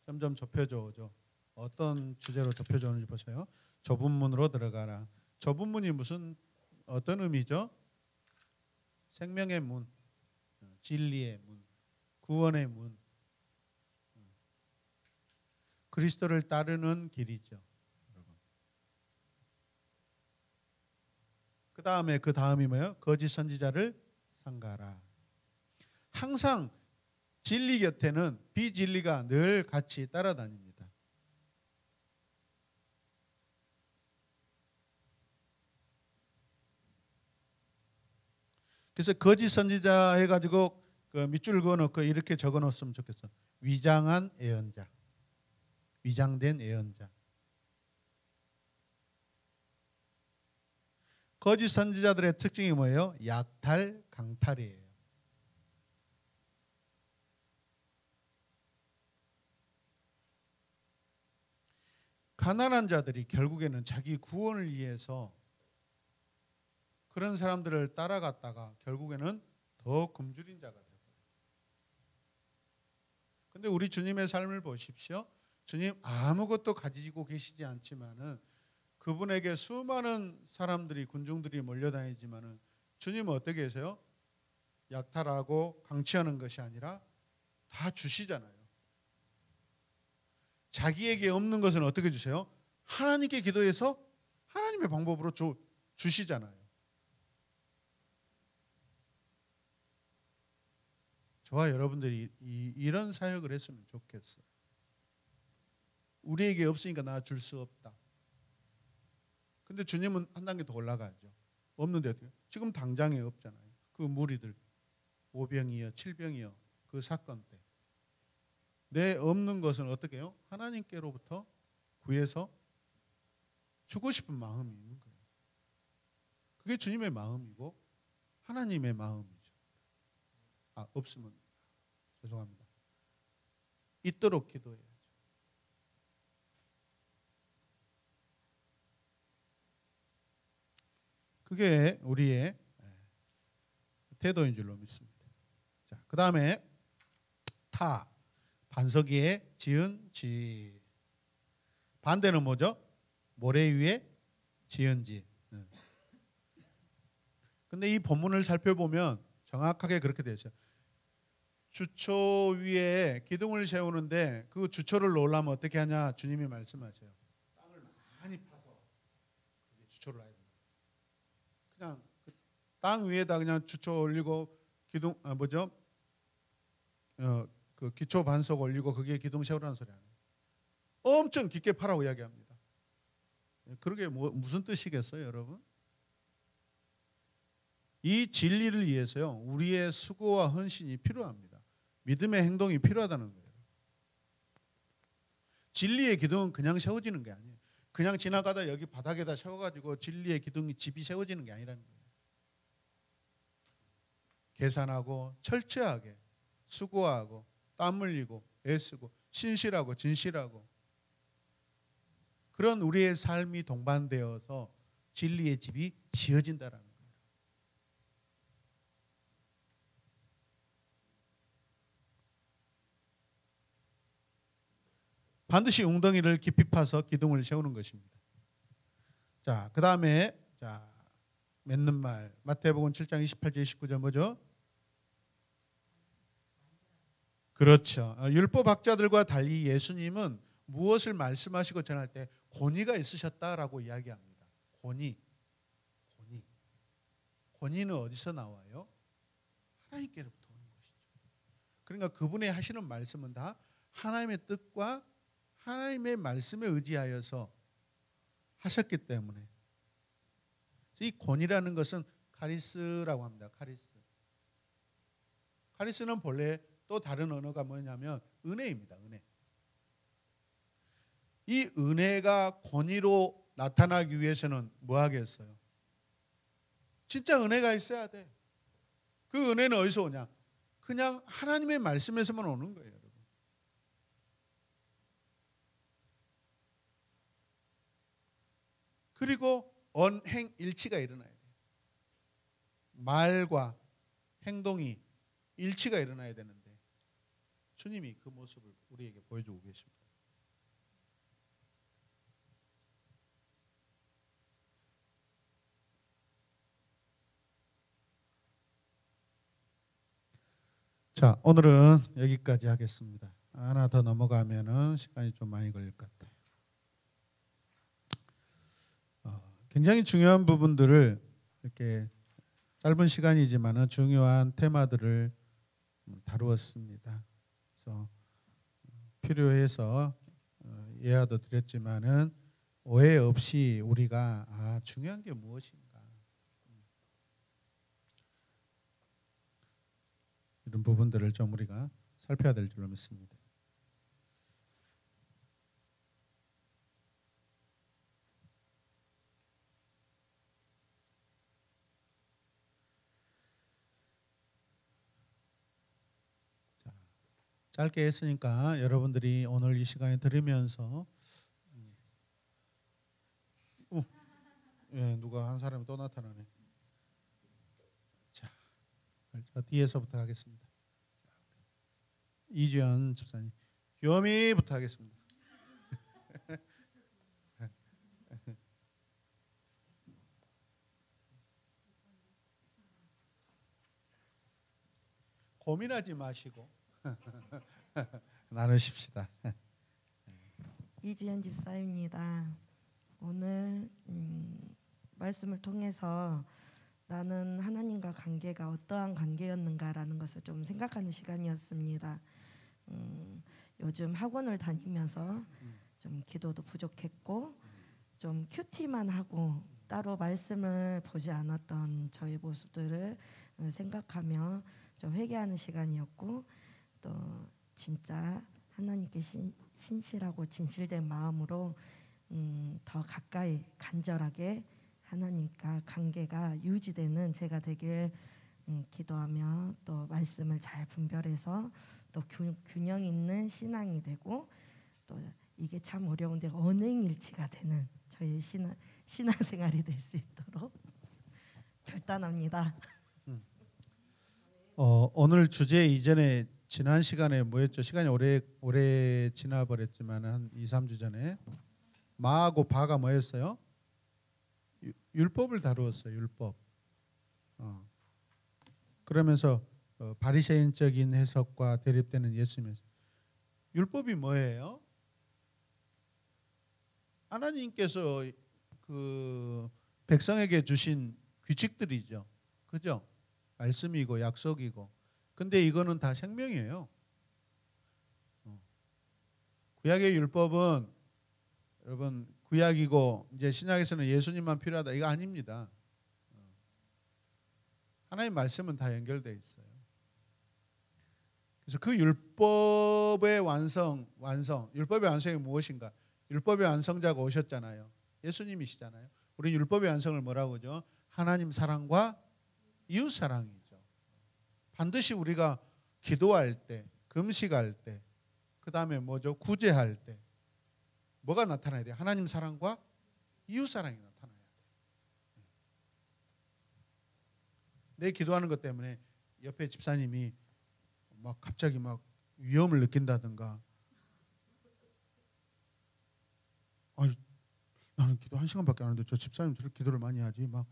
점점 좁혀져 오죠. 어떤 주제로 좁혀져 오는지 보세요. 좁은 문으로 들어가라. 좁은 문이 무슨 어떤 의미죠? 생명의 문, 진리의 문, 구원의 문, 그리스도를 따르는 길이죠. 그 다음이 뭐예요? 거짓 선지자를 삼가라. 항상 진리 곁에는 비진리가 늘 같이 따라다닙니다. 그래서 거짓 선지자 해가지고 그 밑줄 그어놓고 이렇게 적어놓았으면 좋겠어. 위장한 예언자, 위장된 예언자. 거짓 선지자들의 특징이 뭐예요? 약탈, 강탈이에요. 가난한 자들이 결국에는 자기 구원을 위해서 그런 사람들을 따라갔다가 결국에는 더 굶주린 자가 되어요. 근데 우리 주님의 삶을 보십시오. 주님 아무것도 가지고 계시지 않지만은 그분에게 수많은 사람들이 군중들이 몰려다니지만은 주님은 어떻게 계세요? 약탈하고 강취하는 것이 아니라 다 주시잖아요. 자기에게 없는 것은 어떻게 주세요? 하나님께 기도해서 하나님의 방법으로 주시잖아요. 저와 여러분들이 이런 사역을 했으면 좋겠어요. 우리에게 없으니까 나 줄 수 없다. 근데 주님은 한 단계 더 올라가죠. 없는데 어떻게? 지금 당장에 없잖아요. 그 무리들 5병이요 7병이요 그 사건 때. 내 없는 것은 어떻게 해요? 하나님께로부터 구해서 주고 싶은 마음이 있는 거예요. 그게 주님의 마음이고 하나님의 마음이죠. 없으면 죄송합니다. 있도록 기도해야죠. 그게 우리의 태도인 줄로 믿습니다. 자, 그 다음에 타, 반석 위에 지은 집. 반대는 뭐죠? 모래 위에 지은 집. 근데 이 본문을 살펴보면 정확하게 그렇게 되어 있어요. 주초 위에 기둥을 세우는데 그 주초를 놓으려면 어떻게 하냐? 주님이 말씀하세요. 땅을 많이 파서 주초를 놔야 된다. 그냥 그 땅 위에다 그냥 주초 올리고 기둥 그 기초 반석 올리고 거기에 기둥 세우라는 소리 아니에요. 엄청 깊게 파라고 이야기합니다. 그러게 무슨 뜻이겠어요, 여러분? 이 진리를 위해서요, 우리의 수고와 헌신이 필요합니다. 믿음의 행동이 필요하다는 거예요. 진리의 기둥은 그냥 세워지는 게 아니에요. 그냥 지나가다 여기 바닥에다 세워가지고 진리의 기둥이 집이 세워지는 게 아니라는 거예요. 계산하고 철저하게 수고하고 땀 흘리고 애쓰고 신실하고 진실하고 그런 우리의 삶이 동반되어서 진리의 집이 지어진다라는 거예요. 반드시 웅덩이를 깊이 파서 기둥을 세우는 것입니다. 자, 그 다음에 맺는 말 마태복음 7장 28절 29절 뭐죠? 그렇죠. 율법학자들과 달리 예수님은 무엇을 말씀하시고 전할 때 권위가 있으셨다라고 이야기합니다. 권위는 어디서 나와요? 하나님께로부터 오는 것이죠. 그러니까 그분의 하시는 말씀은 다 하나님의 뜻과 하나님의 말씀에 의지하여서 하셨기 때문에 이 권위라는 것은 카리스라고 합니다. 카리스는 본래 또 다른 언어가 뭐냐면 은혜입니다. 은혜. 이 은혜가 권위로 나타나기 위해서는 뭐 하겠어요? 진짜 은혜가 있어야 돼. 그 은혜는 어디서 오냐? 그냥 하나님의 말씀에서만 오는 거예요, 여러분. 그리고 언행일치가 일어나야 돼요. 말과 행동이 일치가 일어나야 되는데 주님이 그 모습을 우리에게 보여주고 계십니다. 자, 오늘은 여기까지 하겠습니다. 하나 더 넘어가면은 시간이 좀 많이 걸릴 것 같아요. 굉장히 중요한 부분들을 이렇게 짧은 시간이지만은 중요한 테마들을 다루었습니다. 그래서 필요해서 예화도 드렸지만은 오해 없이 우리가 중요한 게 무엇인가 이런 부분들을 좀 우리가 살펴야 될 줄로 믿습니다. 짧게 했으니까 여러분들이 오늘 이 시간에 들으면서 누가 한 사람이 또 나타나네. 자, 뒤에서부터 하겠습니다. 이주연 집사님, 귀요미부터 하겠습니다. 고민하지 마시고 나누십시다. 이주연 집사입니다. 오늘 말씀을 통해서 나는 하나님과 관계가 어떠한 관계였는가라는 것을 좀 생각하는 시간이었습니다. 요즘 학원을 다니면서 좀 기도도 부족했고 좀 큐티만 하고 따로 말씀을 보지 않았던 저의 모습들을 생각하며 좀 회개하는 시간이었고 또 진짜 하나님께 신실하고 진실된 마음으로 더 가까이 간절하게 하나님과 관계가 유지되는 제가 되길 기도하며 또 말씀을 잘 분별해서 또 균형 있는 신앙이 되고 또 이게 참 어려운데 언행일치가 되는 저의 신앙생활이 될 수 있도록 결단합니다. 오늘 주제 이전에 지난 시간에 뭐였죠? 시간이 오래 지나버렸지만 한 2, 3주 전에 마하고 바가 뭐였어요? 율법을 다루었어요. 율법. 그러면서 바리새인적인 해석과 대립되는 예수님의 율법이 뭐예요? 하나님께서 그 백성에게 주신 규칙들이죠. 그죠? 말씀이고 약속이고. 근데 이거는 다 생명이에요. 구약의 율법은 여러분 구약이고 이제 신약에서는 예수님만 필요하다 이거 아닙니다. 하나님의 말씀은 다 연결되어 있어요. 그래서 그 율법의 율법의 완성이 무엇인가? 율법의 완성자가 오셨잖아요. 예수님이시잖아요. 우리 율법의 완성을 뭐라고 하죠? 하나님 사랑과 이웃 사랑이죠. 반드시 우리가 기도할 때, 금식할 때, 그 다음에 뭐죠? 구제할 때 뭐가 나타나야 돼요? 하나님 사랑과 이웃 사랑이 나타나야 돼요. 내 기도하는 것 때문에 옆에 집사님이 막 갑자기 막 위험을 느낀다든가, 아니 나는 기도 1시간밖에 안 하는데 저 집사님 저렇게 기도를 많이 하지, 막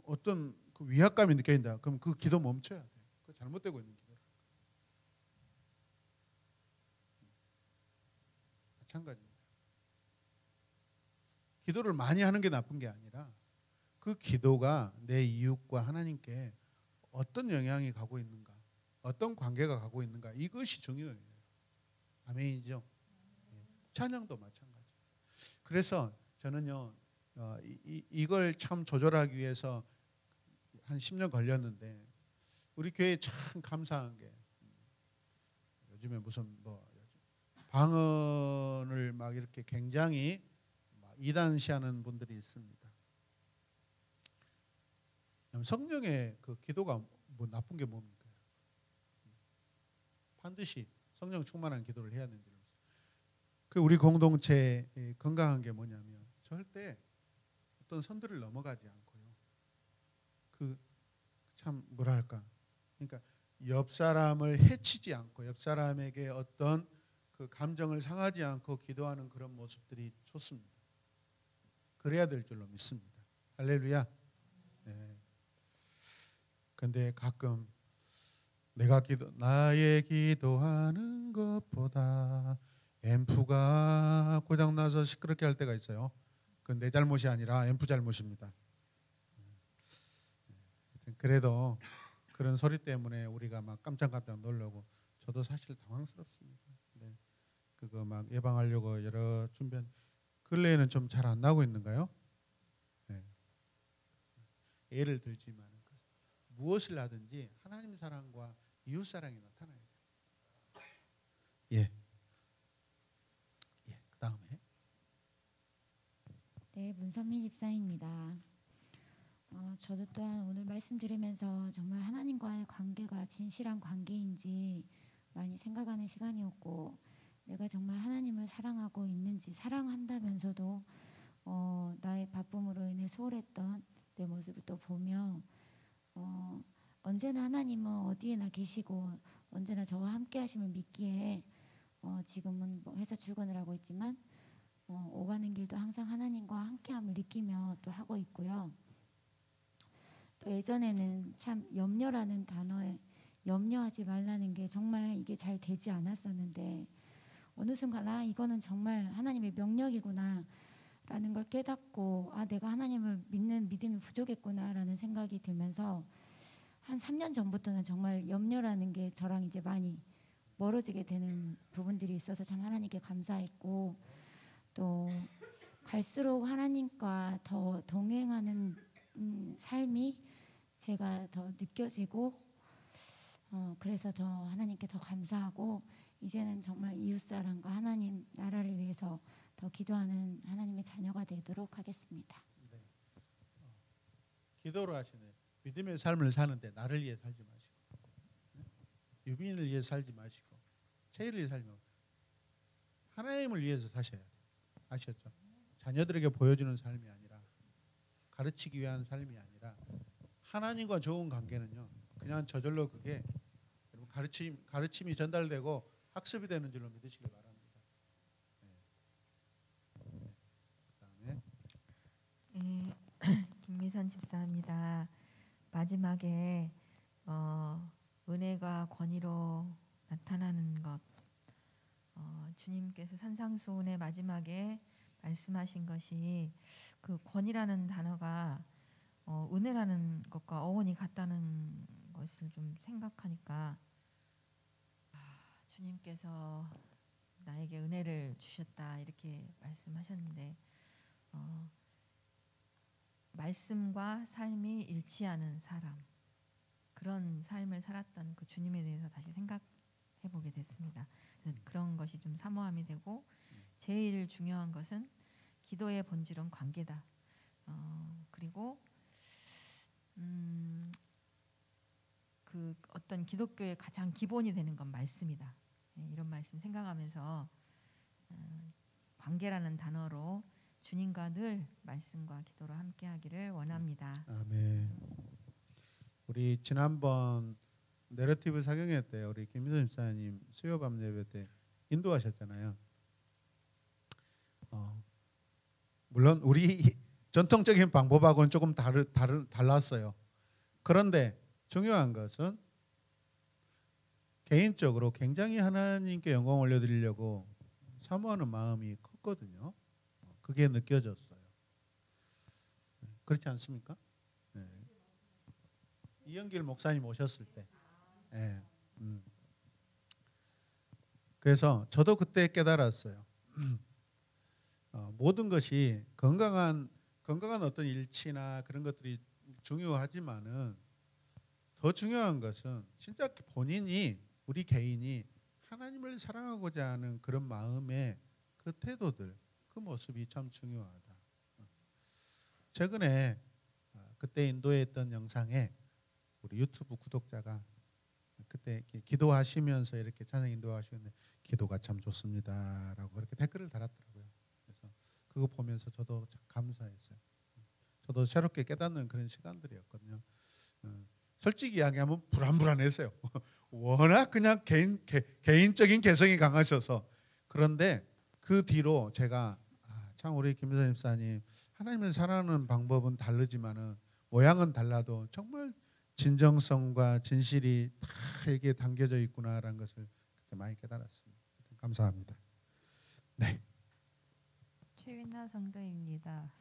어떤 그 위압감이 느껴진다. 그럼 그 기도 멈춰야 돼. 그 잘못되고 있는 기도. 마찬가지입니다. 기도를 많이 하는 게 나쁜 게 아니라 그 기도가 내 이웃과 하나님께 어떤 영향이 가고 있는가, 어떤 관계가 가고 있는가, 이것이 중요해요. 아멘이죠. 찬양도 마찬가지. 그래서 저는요 이걸 참 조절하기 위해서 한 10년 걸렸는데, 우리 교회에 참 감사한 게 요즘에 무슨 뭐 방언을 막 이렇게 굉장히 막 이단시하는 분들이 있습니다. 성령의 그 기도가 뭐 나쁜 게 뭡니까? 반드시 성령 충만한 기도를 해야 되는 줄 알았어요. 그 우리 공동체의 건강한 게 뭐냐면 절대 어떤 선들을 넘어가지 않고요. 그 참 뭐랄까, 그러니까 옆 사람을 해치지 않고 옆 사람에게 어떤 그 감정을 상하지 않고 기도하는 그런 모습들이 좋습니다. 그래야 될 줄로 믿습니다. 할렐루야. 네. 근데 가끔 나의 기도하는 것보다 앰프가 고장나서 시끄럽게 할 때가 있어요. 그건 내 잘못이 아니라 앰프 잘못입니다. 그래도 그런 소리 때문에 우리가 막 깜짝깜짝 놀라고, 저도 사실 당황스럽습니다. 네. 그거 막 예방하려고 여러 준비한, 근래에는 좀 잘 안 나고 있는가요? 네. 예를 들지만 무엇을 하든지 하나님 사랑과 이웃 사랑이 나타나야 돼요. 예. 그다음에 네, 문선민 집사입니다. 저도 또한 오늘 말씀 들으면서 정말 하나님과의 관계가 진실한 관계인지 많이 생각하는 시간이었고, 내가 정말 하나님을 사랑하고 있는지, 사랑한다면서도 나의 바쁨으로 인해 소홀했던 내 모습을 또 보며 언제나 하나님은 어디에나 계시고 언제나 저와 함께 하심을 믿기에 지금은 뭐 회사 출근을 하고 있지만 오가는 길도 항상 하나님과 함께함을 느끼며 또 하고 있고요. 또 예전에는 참 염려라는 단어에 염려하지 말라는 게 정말 이게 잘 되지 않았었는데, 어느 순간 이거는 정말 하나님의 명령이구나 라는 걸 깨닫고, 내가 하나님을 믿는 믿음이 부족했구나 라는 생각이 들면서 한 3년 전부터는 정말 염려라는 게 저랑 이제 많이 멀어지게 되는 부분들이 있어서 참 하나님께 감사했고, 또 갈수록 하나님과 더 동행하는 삶이 제가 더 느껴지고, 그래서 더 하나님께 더 감사하고, 이제는 정말 이웃사랑과 하나님 나라를 위해서 더 기도하는 하나님의 자녀가 되도록 하겠습니다. 네. 기도를 하시네. 믿음의 삶을 사는데 나를 위해 살지 마시고, 유빈을 위해 살지 마시고, 체이를 위해 살지 마시고, 하나님을 위해서 사셔야 돼요. 아셨죠? 자녀들에게 보여주는 삶이 아니라, 가르치기 위한 삶이 아니라, 하나님과 좋은 관계는요 그냥 저절로 그게 가르침이 전달되고 학습이 되는 줄로 믿으시기 바랍니다. 네. 그다음에 김미선 집사입니다. 마지막에 은혜가 권위로 나타나는 것, 주님께서 산상수훈의 마지막에 말씀하신 것이 그 권위라는 단어가 은혜라는 것과 어원이 같다는 것을 좀 생각하니까, 주님께서 나에게 은혜를 주셨다 이렇게 말씀하셨는데 말씀과 삶이 일치하는 사람 그런 삶을 살았던 그 주님에 대해서 다시 생각해 보게 됐습니다. 그런 것이 좀 사모함이 되고 제일 중요한 것은 기도의 본질은 관계다. 그리고 그 어떤 기독교의 가장 기본이 되는 건 말씀이다. 이런 말씀 생각하면서 관계라는 단어로 주님과 늘 말씀과 기도로 함께하기를 원합니다. 아멘. 우리 지난번 내러티브 사경회 때 우리 김민선 집사님 수요 밤 예배 때 인도하셨잖아요. 물론 우리 전통적인 방법하고는 조금 달랐어요. 그런데 중요한 것은 개인적으로 굉장히 하나님께 영광 올려드리려고 사모하는 마음이 컸거든요. 그게 느껴졌어요. 그렇지 않습니까? 네. 이영길 목사님 오셨을 때. 네. 그래서 저도 그때 깨달았어요. 모든 것이 건강한 어떤 일치나 그런 것들이 중요하지만은 더 중요한 것은 진짜 본인이 우리 개인이 하나님을 사랑하고자 하는 그런 마음의 그 태도들, 그 모습이 참 중요하다. 최근에 그때 인도했던 영상에 우리 유튜브 구독자가 그때 기도하시면서 이렇게 찬양 인도하시는데 기도가 참 좋습니다라고 그렇게 댓글을 달았더라고요. 그래서 그거 보면서 저도 참 감사했어요. 저도 새롭게 깨닫는 그런 시간들이었거든요. 솔직히 이야기하면 불안했어요. 워낙 그냥 개인적인 개성이 강하셔서. 그런데 그 뒤로 제가 참 우리 김민선 집사님 하나님을 사랑하는 방법은 다르지만은 모양은 달라도 정말 진정성과 진실이 다 이게 담겨져 있구나라는 것을 그렇게 많이 깨달았습니다. 감사합니다. 네. 최윤아 성도입니다.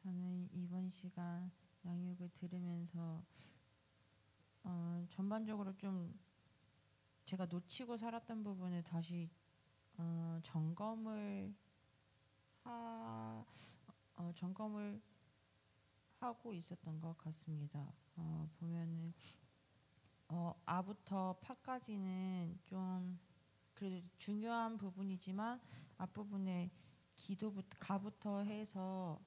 저는 이번 시간 양육을 들으면서 전반적으로 좀 제가 놓치고 살았던 부분을 다시 점검을 하고 있었던 것 같습니다. 보면은 아부터 파까지는 좀 그래도 중요한 부분이지만 앞부분에 기도부터 가부터 해서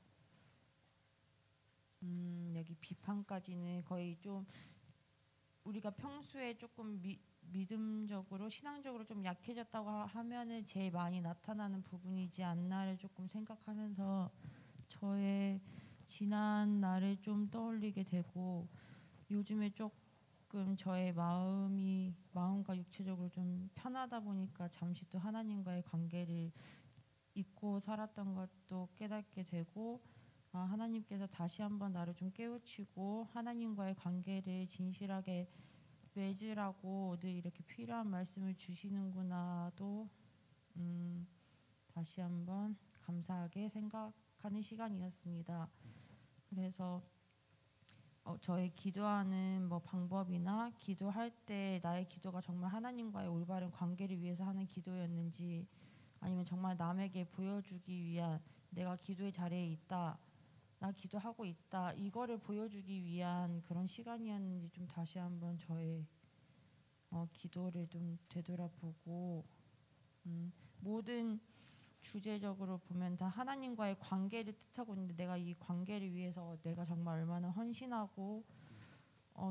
여기 비판까지는 거의 좀 우리가 평소에 조금 믿음적으로 신앙적으로 좀 약해졌다고 하면은 제일 많이 나타나는 부분이지 않나를 조금 생각하면서 저의 지난 날을 좀 떠올리게 되고 요즘에 조금 저의 마음과 육체적으로 좀 편하다 보니까 잠시 또 하나님과의 관계를 잊고 살았던 것도 깨닫게 되고 하나님께서 다시 한번 나를 좀 깨우치고 하나님과의 관계를 진실하게 맺으라고 늘 이렇게 필요한 말씀을 주시는구나도 다시 한번 감사하게 생각하는 시간이었습니다. 그래서 저의 기도하는 방법이나 기도할 때 나의 기도가 정말 하나님과의 올바른 관계를 위해서 하는 기도였는지 아니면 정말 남에게 보여주기 위한 내가 기도의 자리에 있다, 나 기도하고 있다 이거를 보여주기 위한 그런 시간이었는지 좀 다시 한번 저의 기도를 좀 되돌아보고 모든 주제적으로 보면 다 하나님과의 관계를 뜻하고 있는데 내가 이 관계를 위해서 내가 정말 얼마나 헌신하고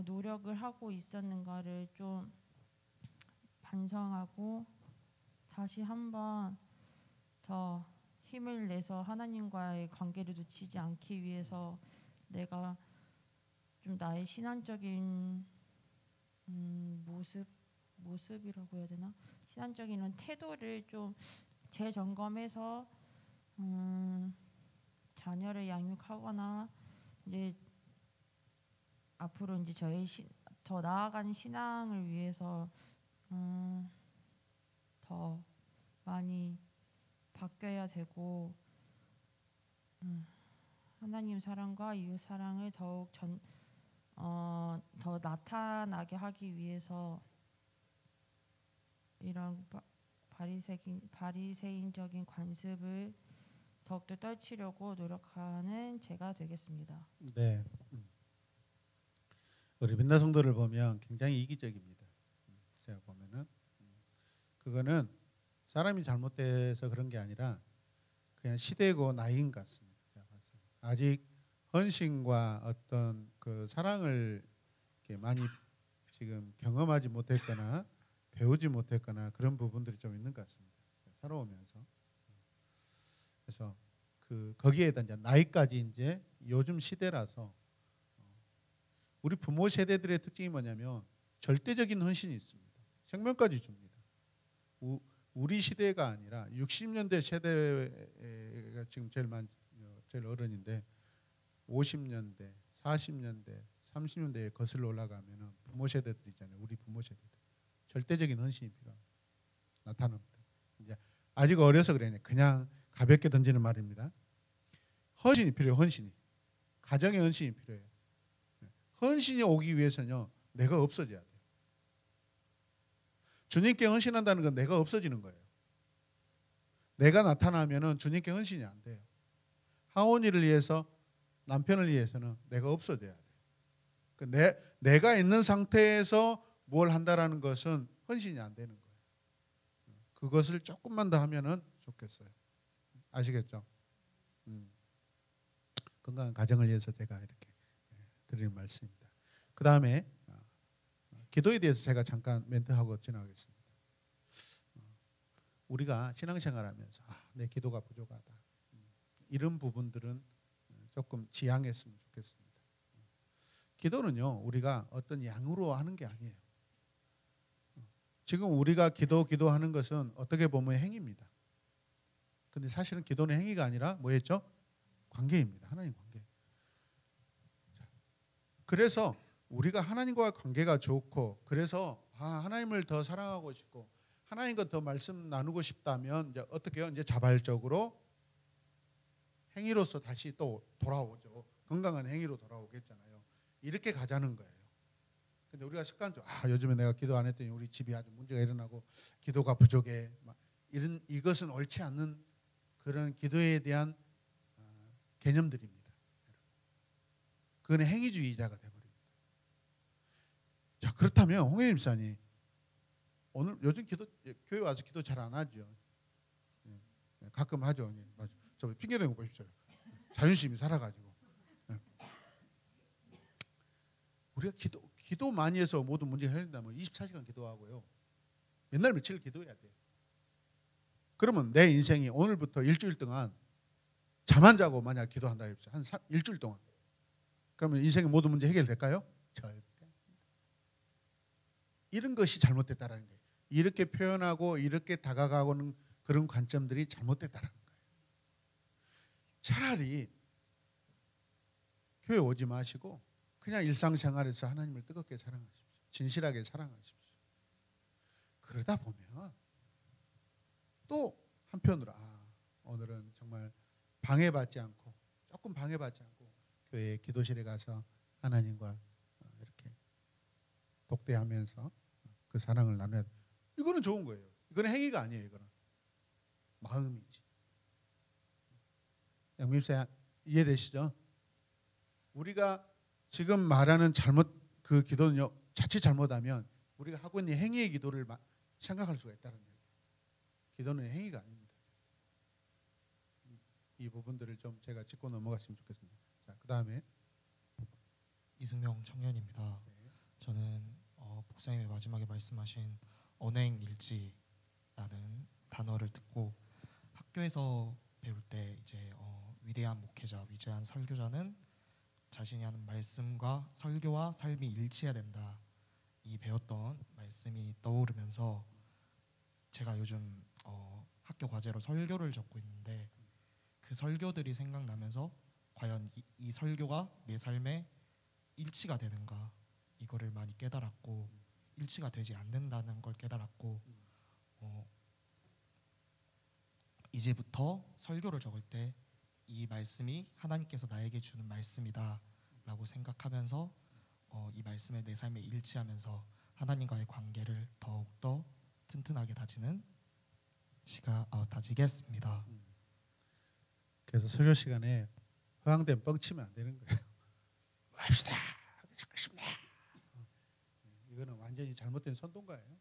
노력을 하고 있었는가를 좀 반성하고 다시 한번 더 힘을 내서 하나님과의 관계를 놓치지 않기 위해서 내가 좀 나의 신앙적인 모습이라고 해야 되나? 신앙적인 이런 태도를 좀 재점검해서 자녀를 양육하거나 이제 앞으로 이제 저의 더 나아가는 신앙을 위해서 더 많이 바뀌어야 되고 하나님 사랑과 이웃 사랑을 더욱 더 나타나게 하기 위해서 이런 바리새인적인 관습을 더욱더 떨치려고 노력하는 제가 되겠습니다. 네. 우리 민나 성도를 보면 굉장히 이기적입니다. 제가 보면은 그거는 사람이 잘못돼서 그런 게 아니라 그냥 시대고 나이인 것 같습니다. 제가 봤을 때. 아직 헌신과 어떤 그 사랑을 이렇게 많이 지금 경험하지 못했거나 배우지 못했거나 그런 부분들이 좀 있는 것 같습니다. 살아오면서. 그래서 거기에다 이제 나이까지 이제 요즘 시대라서 우리 부모 세대들의 특징이 뭐냐면 절대적인 헌신이 있습니다. 생명까지 줍니다. 우리 시대가 아니라 60년대 세대가 지금 제일 어른인데 50년대, 40년대, 30년대에 거슬러 올라가면은 부모 세대들 있잖아요. 우리 부모 세대들 절대적인 헌신이 나타납니다. 이제 아직 어려서 그래요. 그냥 가볍게 던지는 말입니다. 헌신이 필요해요. 헌신이 가정의 헌신이 필요해요. 헌신이 오기 위해서는요, 내가 없어져야 돼요. 주님께 헌신한다는 건 내가 없어지는 거예요. 내가 나타나면은 주님께 헌신이 안 돼요. 하온이를 위해서, 남편을 위해서는 내가 없어져야 돼요. 내가 있는 상태에서 뭘 한다라는 것은 헌신이 안 되는 거예요. 그것을 조금만 더 하면은 좋겠어요. 아시겠죠? 건강한 가정을 위해서 제가 이렇게 드리는 말씀입니다. 그 다음에 기도에 대해서 제가 잠깐 멘트하고 지나가겠습니다. 우리가 신앙생활하면서 내 기도가 부족하다, 이런 부분들은 조금 지양했으면 좋겠습니다. 기도는요, 우리가 어떤 양으로 하는 게 아니에요. 지금 우리가 기도하는 것은 어떻게 보면 행위입니다. 근데 사실은 기도는 행위가 아니라 뭐였죠? 관계입니다. 하나님 관계. 그래서 우리가 하나님과 관계가 좋고, 그래서 하나님을 더 사랑하고 싶고 하나님과 더 말씀 나누고 싶다면 이제 어떻게 해요? 이제 자발적으로 행위로서 다시 또 돌아오죠. 건강한 행위로 돌아오겠잖아요. 이렇게 가자는 거예요. 근데 우리가 습관적으로 요즘에 내가 기도 안 했더니 우리 집이 아주 문제가 일어나고 기도가 부족해, 이것은 옳지 않는 그런 기도에 대한 개념들입니다. 그건 행위주의자가 되어버립니다. 자, 그렇다면 홍혜림 목사님, 오늘 요즘 교회 와서 기도 잘 안 하죠. 가끔 하죠. 저 핑계 대는 거 보십시오. 자존심이 살아가지고. 우리가 기도 많이 해서 모든 문제가 해결된다면 24시간 기도하고요, 맨날 며칠 기도해야 돼요. 그러면 내 인생이 오늘부터 일주일 동안 잠 안 자고 만약 기도한다 해보세요. 한 일주일 동안. 그러면 인생의 모든 문제 해결될까요? 절대. 이런 것이 잘못됐다라는 거예요. 이렇게 표현하고 이렇게 다가가고는 그런 관점들이 잘못됐다라는 거예요. 차라리 교회 오지 마시고 그냥 일상생활에서 하나님을 뜨겁게 사랑하십시오. 진실하게 사랑하십시오. 그러다 보면 또 한편으로 오늘은 정말 방해받지 않고, 조금 방해받지 않고 교회 기도실에 가서 하나님과 이렇게 독대하면서 그 사랑을 나눠야 돼. 이거는 좋은 거예요. 이거는 행위가 아니에요. 이거는 마음이지. 양민사 이해되시죠? 우리가 지금 말하는 그 기도는요, 자칫 잘못하면 우리가 하고 있는 행위의 기도를 생각할 수가 있다는 얘기예요. 기도는 행위가 아닙니다. 이 부분들을 좀 제가 짚고 넘어갔으면 좋겠습니다. 자, 그 다음에 이승명 청년입니다. 네. 저는 목사님의 마지막에 말씀하신 언행일지라는 단어를 듣고, 학교에서 배울 때 이제 위대한 목회자, 위대한 설교자는 자신이 하는 말씀과 설교와 삶이 일치해야 된다, 이 배웠던 말씀이 떠오르면서 제가 요즘 학교 과제로 설교를 적고 있는데, 그 설교들이 생각나면서 과연 이 설교가 내 삶에 일치가 되는가, 이거를 많이 깨달았고, 일치가 되지 않는다는 걸 깨달았고, 이제부터 설교를 적을 때 이 말씀이 하나님께서 나에게 주는 말씀이다 라고 생각하면서 이 말씀에 내 삶에 일치하면서 하나님과의 관계를 더욱더 튼튼하게 다지겠습니다. 그래서 설교 시간에 허황된 뻥치면 안 되는 거예요. 합시다. 이거는 완전히 잘못된 선동가예요.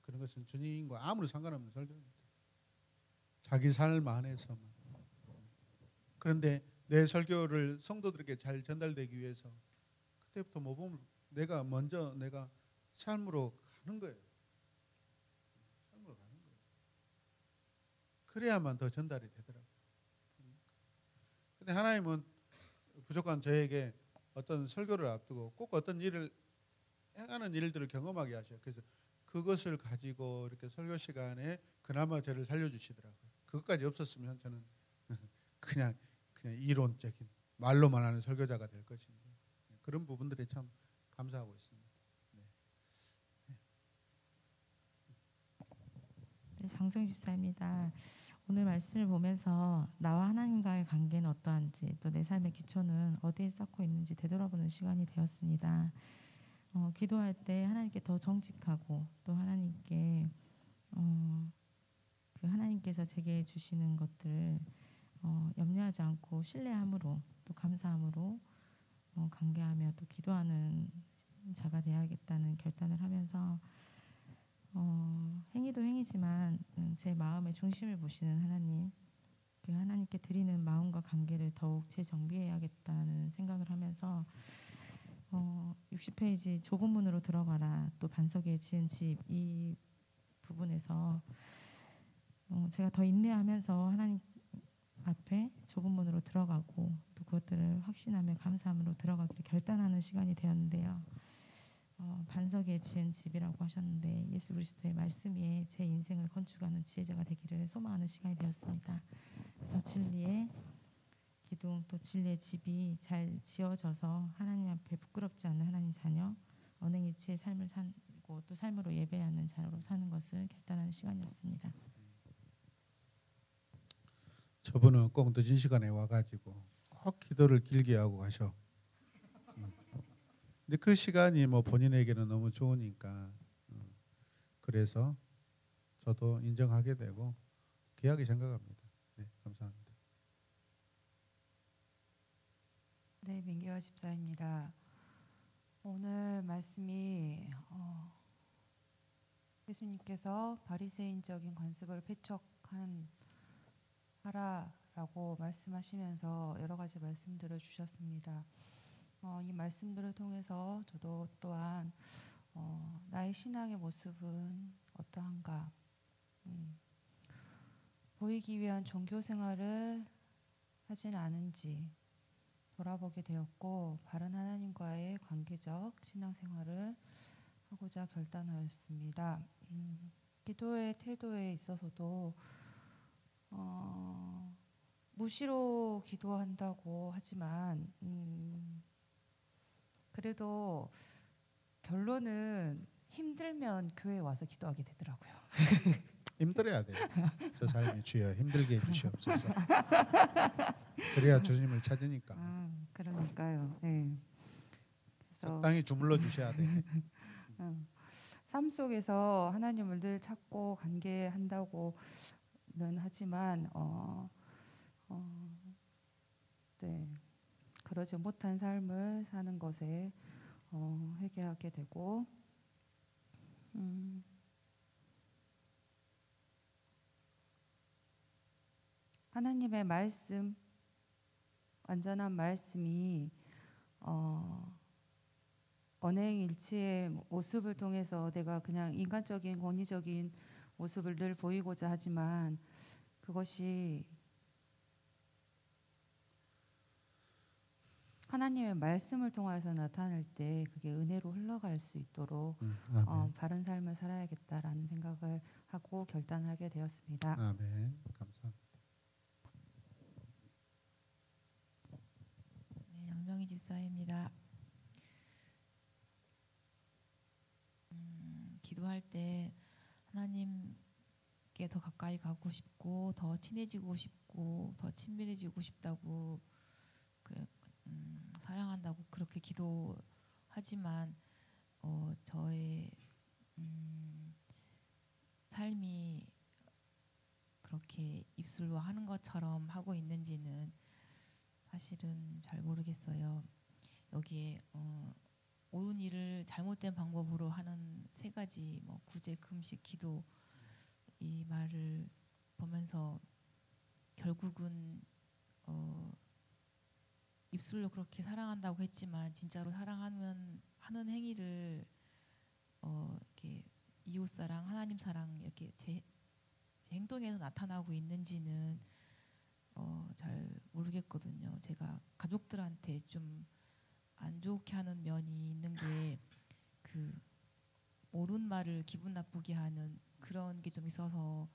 그런 것은 주님과 아무런 상관없는 설교입니다. 자기 삶 안에서만. 그런데 내 설교를 성도들에게 잘 전달되기 위해서 그때부터 모범을 내가 삶으로 가는 거예요. 삶으로 가는 거예요. 그래야만 더 전달이 되더라고요. 근데 하나님은 부족한 저에게 어떤 설교를 앞두고 꼭 어떤 일을 행하는 일들을 경험하게 하셔요. 그래서 그것을 가지고 이렇게 설교 시간에 그나마 저를 살려주시더라고요. 그것까지 없었으면 저는 그냥 이론적인 말로만 하는 설교자가 될 것인데 그런 부분들에 참 감사하고 있습니다. 네, 장성희 집사입니다. 오늘 말씀을 보면서 나와 하나님과의 관계는 어떠한지 또 내 삶의 기초는 어디에 쌓고 있는지 되돌아보는 시간이 되었습니다. 기도할 때 하나님께 더 정직하고 또 하나님께 그 하나님께서 제게 주시는 것들을 염려하지 않고 신뢰함으로 또 감사함으로 관계하며 또 기도하는 자가 되어야겠다는 결단을 하면서 행위도 행위지만 제 마음의 중심을 보시는 하나님, 그 하나님께 드리는 마음과 관계를 더욱 재정비해야겠다는 생각을 하면서 60페이지 좁은 문으로 들어가라 또 반석 위에 지은 집 이 부분에서 제가 더 인내하면서 하나님 앞에 좁은 문으로 들어가고 또 그것들을 확신하며 감사함으로 들어가기를 결단하는 시간이 되었는데요. 반석 위에 지은 집이라고 하셨는데 예수 그리스도의 말씀 위에 제 인생을 건축하는 지혜자가 되기를 소망하는 시간이 되었습니다. 그래서 진리의 기둥 또 진리의 집이 잘 지어져서 하나님 앞에 부끄럽지 않는 하나님 자녀 언행일치의 삶을 살고 또 삶으로 예배하는 자로 사는 것을 결단하는 시간이었습니다. 저분은 꼭 늦은 시간에 와가지고 꼭 기도를 길게 하고 가셔. 근데 그 시간이 뭐 본인에게는 너무 좋으니까 그래서 저도 인정하게 되고 귀하게 생각합니다. 네, 감사합니다. 네, 민기화 집사입니다. 오늘 말씀이 예수님께서 바리새인적인 관습을 배척한 하라라고 말씀하시면서 여러 가지 말씀들을 주셨습니다. 이 말씀들을 통해서 저도 또한 나의 신앙의 모습은 어떠한가 보이기 위한 종교 생활을 하진 않은지 돌아보게 되었고 바른 하나님과의 관계적 신앙생활을 하고자 결단하였습니다. 기도의 태도에 있어서도 무시로 기도한다고 하지만 그래도 결론은 힘들면 교회에 와서 기도하게 되더라고요. 힘들어야 돼요. 저 삶이 주여 힘들게 해주시옵소서. 그래야 주님을 찾으니까. 그러니까요. 네. 그래서 적당히 주물러 주셔야 돼. 삶 속에서 하나님을 늘 찾고 관계한다고는 하지만 네. 그러지 못한 삶을 사는 것에 회개하게 되고 하나님의 말씀 완전한 말씀이 언행일치의 모습을 통해서 내가 그냥 인간적인 권위적인 모습을 늘 보이고자 하지만 그것이 하나님의 말씀을 통해서 나타날 때 그게 은혜로 흘러갈 수 있도록 바른 삶을 살아야겠다라는 생각을 하고 결단하게 되었습니다. 아멘. 감사합니다. 네, 양명희 집사입니다. 기도할 때 하나님께 더 가까이 가고 싶고 더 친해지고 싶고 더 친밀해지고 싶다고 사랑한다고 그렇게 기도하지만 저의 삶이 그렇게 입술로 하는 것처럼 하고 있는지는 사실은 잘 모르겠어요. 여기에 옳은 일을 잘못된 방법으로 하는 세 가지 뭐 구제, 금식, 기도 이 말을 보면서 결국은 입술로 그렇게 사랑한다고 했지만 진짜로 사랑하면 하는 행위를 이렇게 이웃 사랑, 하나님 사랑 이렇게 제 행동에서 나타나고 있는지는 잘 모르겠거든요. 제가 가족들한테 좀 안 좋게 하는 면이 있는 게 그 옳은 말을 기분 나쁘게 하는 그런 게 좀 있어서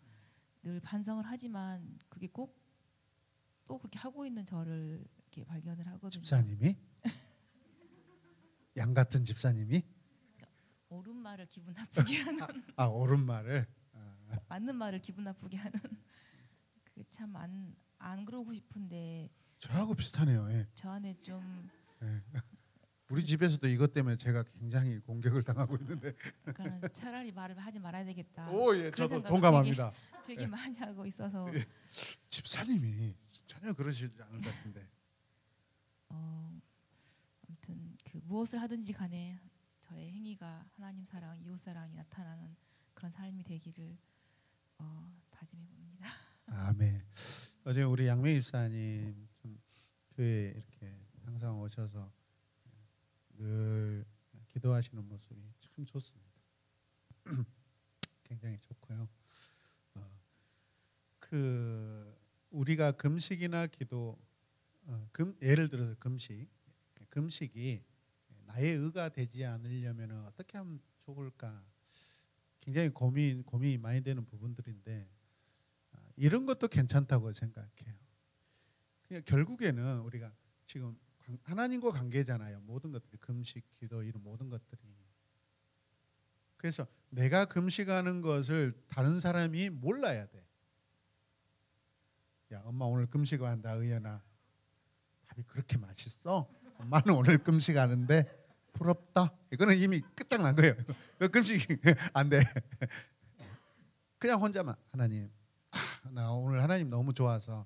늘 반성을 하지만 그게 꼭 또 그렇게 하고 있는 저를 이렇게 발견을 하거든요. 집사님이? 양 같은 집사님이? 옳은 말을 기분 나쁘게 하는 옳은 말을 맞는 말을 기분 나쁘게 하는 그게 참 안 그러고 싶은데 저하고 비슷하네요. 예. 저 안에 좀 예. 우리 집에서도 이것 때문에 제가 굉장히 공격을 당하고 있는데. 그러니까 차라리 말을 하지 말아야 되겠다. 오, 예, 그런 저도 생각을 동감합니다. 되게 많이 하고 있어서 예. 집사님이 전혀 그러시지 않을 것 같은데. 아무튼 그 무엇을 하든지 간에 저의 행위가 하나님 사랑, 이웃 사랑이 나타나는 그런 삶이 되기를 다짐해 봅니다. 아멘. 어제 우리 양매 집사님 좀 교회에 이렇게 항상 오셔서 늘 기도하시는 모습이 참 좋습니다. 굉장히 좋고요. 그 우리가 금식이나 기도, 예를 들어서 금식이 나의 의가 되지 않으려면 어떻게 하면 좋을까? 굉장히 고민이 많이 되는 부분들인데 이런 것도 괜찮다고 생각해요. 그냥 결국에는 우리가 지금 하나님과 관계잖아요. 모든 것들이 금식, 기도 이런 모든 것들이. 그래서 내가 금식하는 것을 다른 사람이 몰라야 돼. 야, 엄마 오늘 금식한다, 의연아. 밥이 그렇게 맛있어? 엄마는 오늘 금식하는데 부럽다. 이거는 이미 끝장난 거예요. 금식 안 돼. 그냥 혼자만 하나님, 나 오늘 하나님 너무 좋아서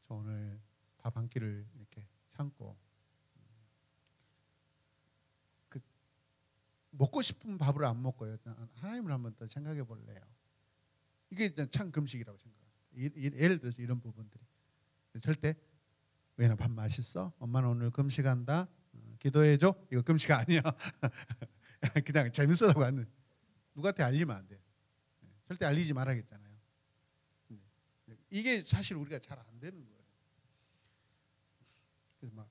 저 오늘 밥 한 끼를 이렇게 참고 먹고 싶은 밥을 안 먹고요. 하나님을 한번 더 생각해 볼래요. 이게 참 금식이라고 생각합니다. 예를 들어서 이런 부분들이 절대 왜냐 밥 맛있어? 엄마는 오늘 금식한다. 기도해줘. 이거 금식 아니야. 그냥 재밌어라고 하는 누구한테 알리면 안 돼요. 절대 알리지 말아야겠잖아요. 이게 사실 우리가 잘 안 되는 거예요. 그래서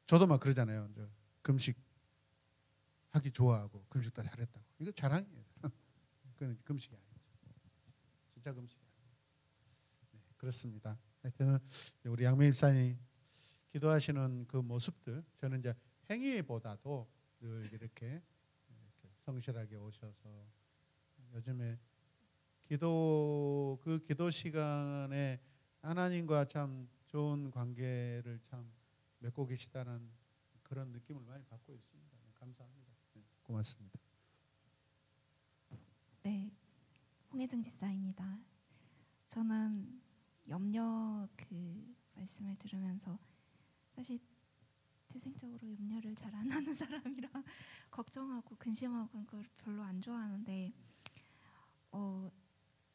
저도 그러잖아요. 금식 하기 좋아하고 금식 다 잘했다고. 이거 자랑이에요. 그건 금식이 아니죠. 진짜 금식이 아니에요. 네, 그렇습니다. 하여튼 우리 양매 집사님 기도하시는 그 모습들 저는 이제 행위보다도 늘 이렇게 성실하게 오셔서 요즘에 기도 시간에 하나님과 참 좋은 관계를 참 맺고 계시다는 그런 느낌을 많이 받고 있습니다. 감사합니다. 네, 고맙습니다. 네, 홍혜정 집사입니다. 저는 염려 그 말씀을 들으면서 사실 태생적으로 염려를 잘 안 하는 사람이라 걱정하고 근심하고 그런 걸 별로 안 좋아하는데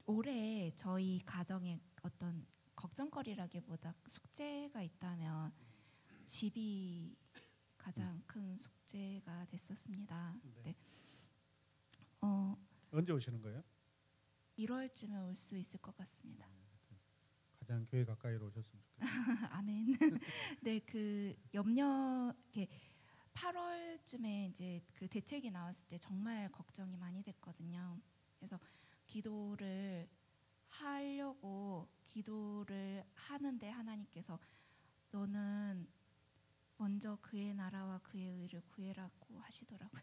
올해 저희 가정에 어떤 걱정거리라기보다 숙제가 있다면 집이 가장 큰 숙제가 됐었습니다. 네. 언제 오시는 거예요? 1월쯤에 올 수 있을 것 같습니다. 가장 교회 가까이로 오셨으면 좋겠어요. 아멘. 네, 그 염려 8월쯤에 이제 그 대책이 나왔을 때 정말 걱정이 많이 됐거든요. 그래서 기도를 하려고 기도를 하는데 하나님께서 너는 먼저 그의 나라와 그의 의를 구해라고 하시더라고요.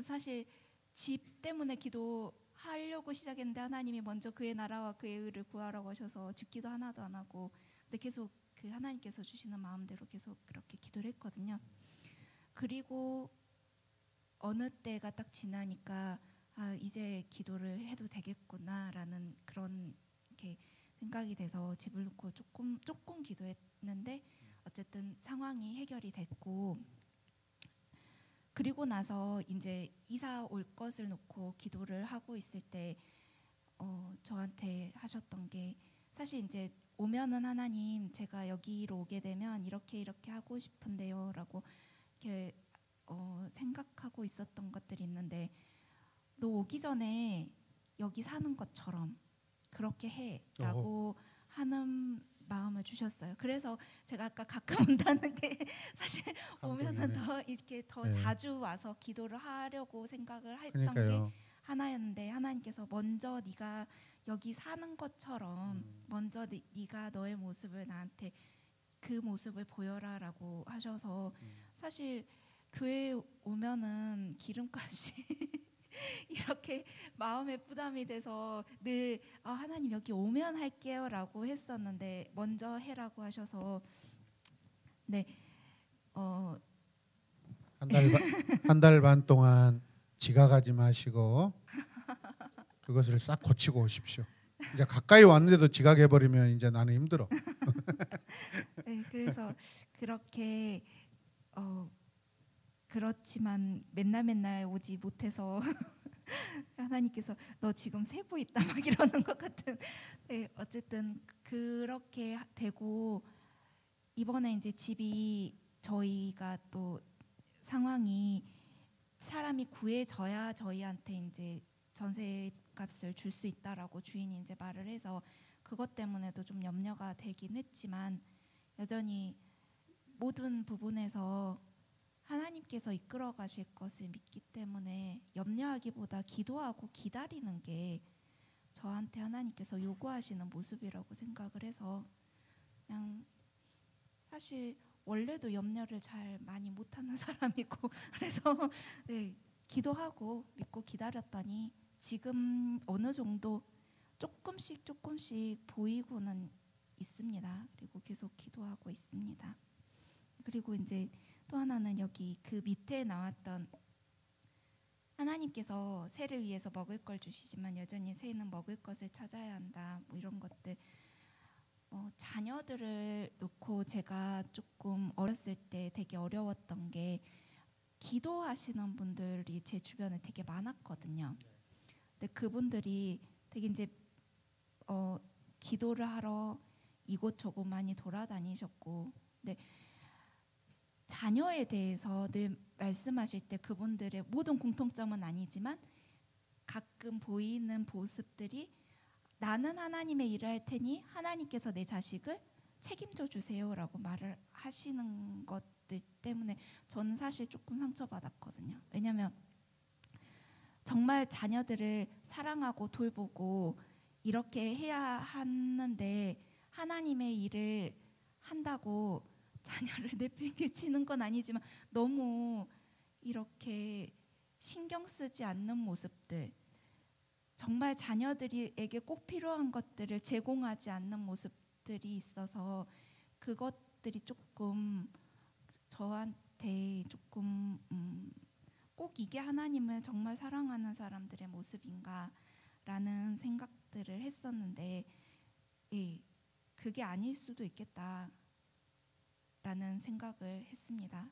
사실 집 때문에 기도하려고 시작했는데 하나님이 먼저 그의 나라와 그의 의를 구하라고 하셔서 집 기도 하나도 안 하고 근데 계속 그 하나님께서 주시는 마음대로 계속 그렇게 기도를 했거든요. 그리고 어느 때가 딱 지나니까 이제 기도를 해도 되겠구나라는 그런 이렇게 생각이 돼서 집을 놓고 조금 기도했는데 어쨌든 상황이 해결이 됐고, 그리고 나서 이제 이사 올 것을 놓고 기도를 하고 있을 때 저한테 하셨던 게, 사실 이제 오면은 하나님 제가 여기로 오게 되면 이렇게 하고 싶은데요라고 이렇게 생각하고 있었던 것들이 있는데, 너 오기 전에 여기 사는 것처럼 그렇게 해라고 하는 마음을 주셨어요. 그래서 제가 아까 가끔 온다는 게 사실 오면은 더 이렇게 더 자주 와서 기도를 하려고 생각을 했던 게 하나였는데, 하나님께서 먼저 네가 여기 사는 것처럼 먼저 네가 너의 모습을 나한테 그 모습을 보여라라고 하셔서, 사실 교회 오면은 기름값이 이렇게 마음에 부담이 돼서 늘 하나님 여기 오면 할게요라고 했었는데 먼저 해라고 하셔서 한 달 반 동안 지각하지 마시고 그것을 싹 고치고 오십시오. 이제 가까이 왔는데도 지각해 버리면 이제 나는 힘들어. 네, 그래서 그렇게 그렇지만 맨날 오지 못해서 하나님께서 너 지금 세고 있다 막 이러는 것 같은. 네, 어쨌든 그렇게 되고, 이번에 이제 집이 저희가 또 상황이 사람이 구해져야 저희한테 이제 전세값을 줄 수 있다라고 주인이 이제 말을 해서 그것 때문에도 좀 염려가 되긴 했지만, 여전히 모든 부분에서 하나님께서 이끌어 가실 것을 믿기 때문에 염려하기보다 기도하고 기다리는 게 저한테 하나님께서 요구하시는 모습이라고 생각을 해서, 그냥 사실 원래도 염려를 잘 많이 못하는 사람이고 그래서 기도하고 믿고 기다렸더니 지금 어느 정도 조금씩 보이고는 있습니다. 그리고 계속 기도하고 있습니다. 그리고 이제 또 하나는 여기 그 밑에 나왔던, 하나님께서 새를 위해서 먹을 걸 주시지만 여전히 새는 먹을 것을 찾아야 한다, 뭐 이런 것들. 자녀들을 놓고 제가 조금 어렸을 때 되게 어려웠던 게, 기도하시는 분들이 제 주변에 되게 많았거든요. 근데 그분들이 되게 이제 기도를 하러 이곳저곳 많이 돌아다니셨고, 근데 자녀에 대해서 늘 말씀하실 때 그분들의 모든 공통점은 아니지만 가끔 보이는 모습들이, 나는 하나님의 일을 할 테니 하나님께서 내 자식을 책임져 주세요라고 말을 하시는 것들 때문에 저는 사실 조금 상처받았거든요. 왜냐하면 정말 자녀들을 사랑하고 돌보고 이렇게 해야 하는데, 하나님의 일을 한다고 자녀를 내팽개치는 건 아니지만 너무 이렇게 신경 쓰지 않는 모습들, 정말 자녀들에게 꼭 필요한 것들을 제공하지 않는 모습들이 있어서, 그것들이 조금 저한테 조금 꼭 이게 하나님을 정말 사랑하는 사람들의 모습인가라는 생각들을 했었는데, 그게 아닐 수도 있겠다 라는 생각을 했습니다.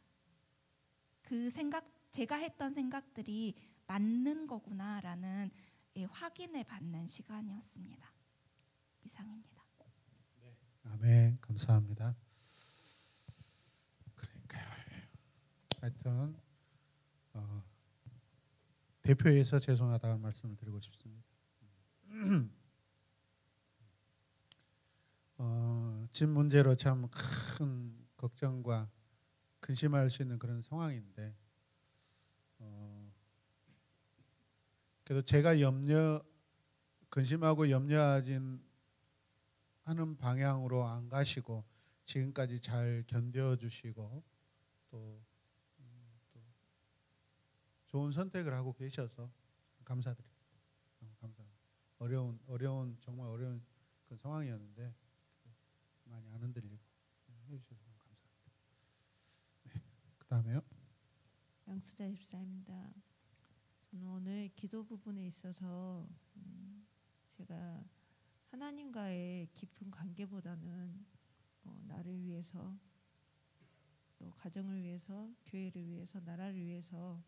그 생각, 제가 했던 생각들이 맞는 거구나라는 확인을 받는 시간이었습니다. 이상입니다. 네. 아멘. 감사합니다. 그러니까요. 하여튼 대표해서 죄송하다는 말씀을 드리고 싶습니다. 집 문제로 참 큰 걱정과 근심할 수 있는 그런 상황인데, 그래도 제가 근심하고 염려하진 하는 방향으로 안 가시고 지금까지 잘 견뎌주시고 또 좋은 선택을 하고 계셔서 감사드립니다. 감사합니다. 어려운 정말 어려운 그런 상황이었는데 많이 안 흔들리고 해주셔서 감사합니다. 네, 그 다음에요. 양수자 집사입니다. 저는 오늘 기도 부분에 있어서 제가 하나님과의 깊은 관계보다는 나를 위해서 또 가정을 위해서 교회를 위해서 나라를 위해서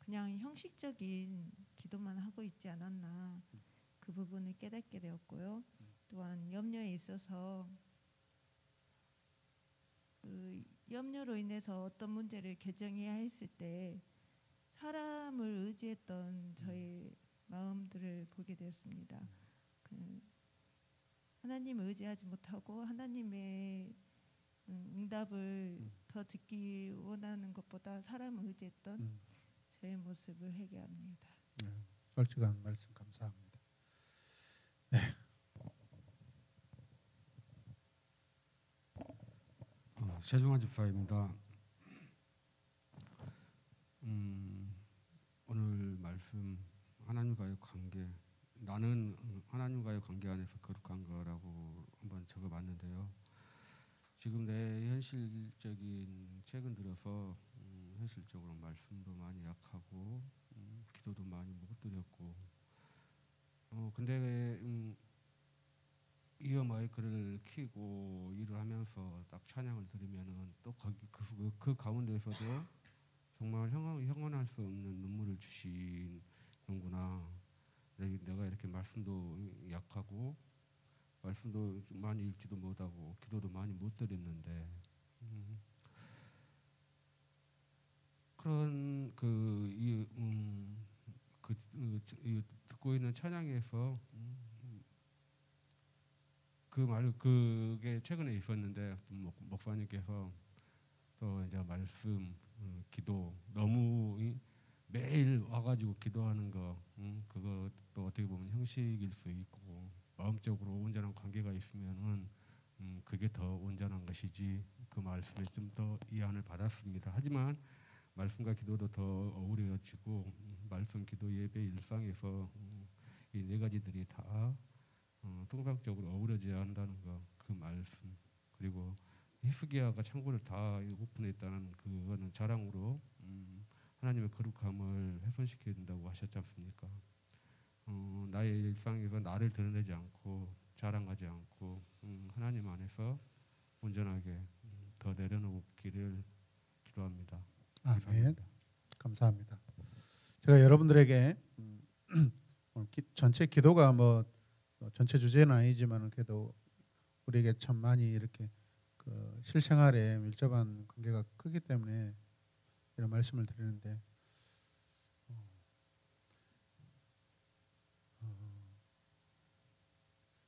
그냥 형식적인 기도만 하고 있지 않았나 그 부분을 깨닫게 되었고요. 또한 염려에 있어서 그 염려로 인해서 어떤 문제를 결정해야 했을 때 사람을 의지했던 저의 마음들을 보게 되었습니다. 하나님을 의지하지 못하고 하나님의 응답을 더 듣기 원하는 것보다 사람을 의지했던 저의 모습을 회개합니다. 솔직한 말씀 감사합니다. 네. 최종환 집사입니다. 오늘 말씀 하나님과의 관계, 나는 하나님과의 관계 안에서 거룩한 거라고 한번 적어봤는데요. 지금 내 현실적인 최근 들어서 현실적으로 말씀도 많이 약하고 기도도 많이 못 드렸고 근데 이어 마이크를 켜고 일을 하면서 딱 찬양을 들으면은 또 거기 그 가운데서도 정말 형언할 수 없는 눈물을 주시는구나. 내가 이렇게 말씀도 약하고 말씀도 많이 읽지도 못하고 기도도 많이 못 드렸는데 그런 듣고 있는 찬양에서 그게 최근에 있었는데 목사님께서 또 이제 말씀, 기도 너무 매일 와가지고 기도하는 거 그것도 어떻게 보면 형식일 수 있고 마음적으로 온전한 관계가 있으면은 그게 더 온전한 것이지 그 말씀에 좀 더 이해를 받았습니다. 하지만 말씀과 기도도 더 어우러지고 말씀, 기도, 예배, 일상에서 이 네 가지들이 다 통상적으로 어우러져야 한다는 거, 그 말씀 그리고 히스기야가 창고를 다 오픈했다는 그거는 자랑으로 하나님의 거룩함을 훼손시켜야 된다고 하셨지 않습니까? 나의 일상에서 나를 드러내지 않고 자랑하지 않고 하나님 안에서 온전하게 더 내려놓기를 기도합니다. 아멘. 감사합니다. 제가 여러분들에게 전체 기도가 뭐 전체 주제는 아니지만 그래도 우리에게 참 많이 이렇게 그 실생활에 밀접한 관계가 크기 때문에 이런 말씀을 드리는데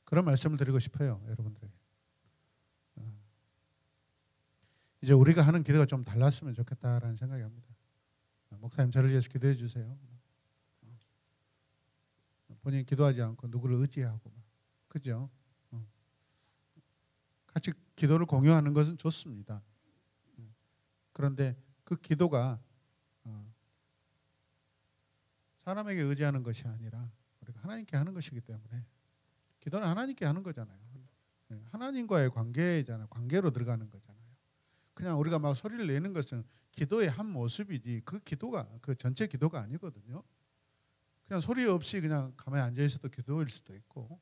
그런 말씀을 드리고 싶어요, 여러분들에게. 이제 우리가 하는 기도가 좀 달랐으면 좋겠다라는 생각이 합니다. 목사님 저를 위해서 기도해 주세요. 본인이 기도하지 않고 누구를 의지하고 그죠? 같이 기도를 공유하는 것은 좋습니다. 그런데 그 기도가 사람에게 의지하는 것이 아니라 우리가 하나님께 하는 것이기 때문에 기도는 하나님께 하는 거잖아요. 하나님과의 관계잖아요. 관계로 들어가는 거잖아요. 그냥 우리가 막 소리를 내는 것은 기도의 한 모습이지 그 기도가 그 전체 기도가 아니거든요. 그냥 소리 없이 그냥 가만히 앉아 있어도 기도일 수도 있고.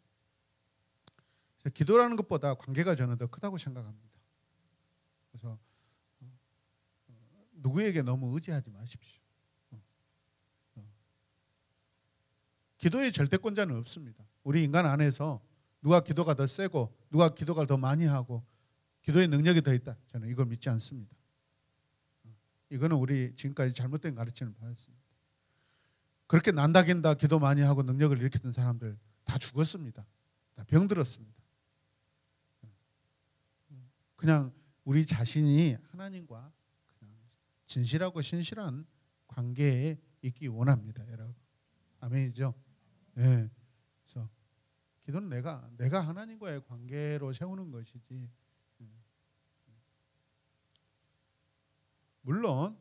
그래서 기도라는 것보다 관계가 저는 더 크다고 생각합니다. 그래서 누구에게 너무 의지하지 마십시오. 기도의 절대권자는 없습니다. 우리 인간 안에서 누가 기도가 더 세고 누가 기도가 더 많이 하고 기도의 능력이 더 있다. 저는 이걸 믿지 않습니다. 이거는 우리 지금까지 잘못된 가르침을 받았습니다. 그렇게 난다긴다 기도 많이 하고 능력을 일으켰던 사람들 다 죽었습니다. 다 병들었습니다. 그냥 우리 자신이 하나님과 그냥 진실하고 신실한 관계에 있기 원합니다, 여러분. 아멘이죠? 네. 그래서 기도는 내가 하나님과의 관계로 세우는 것이지. 물론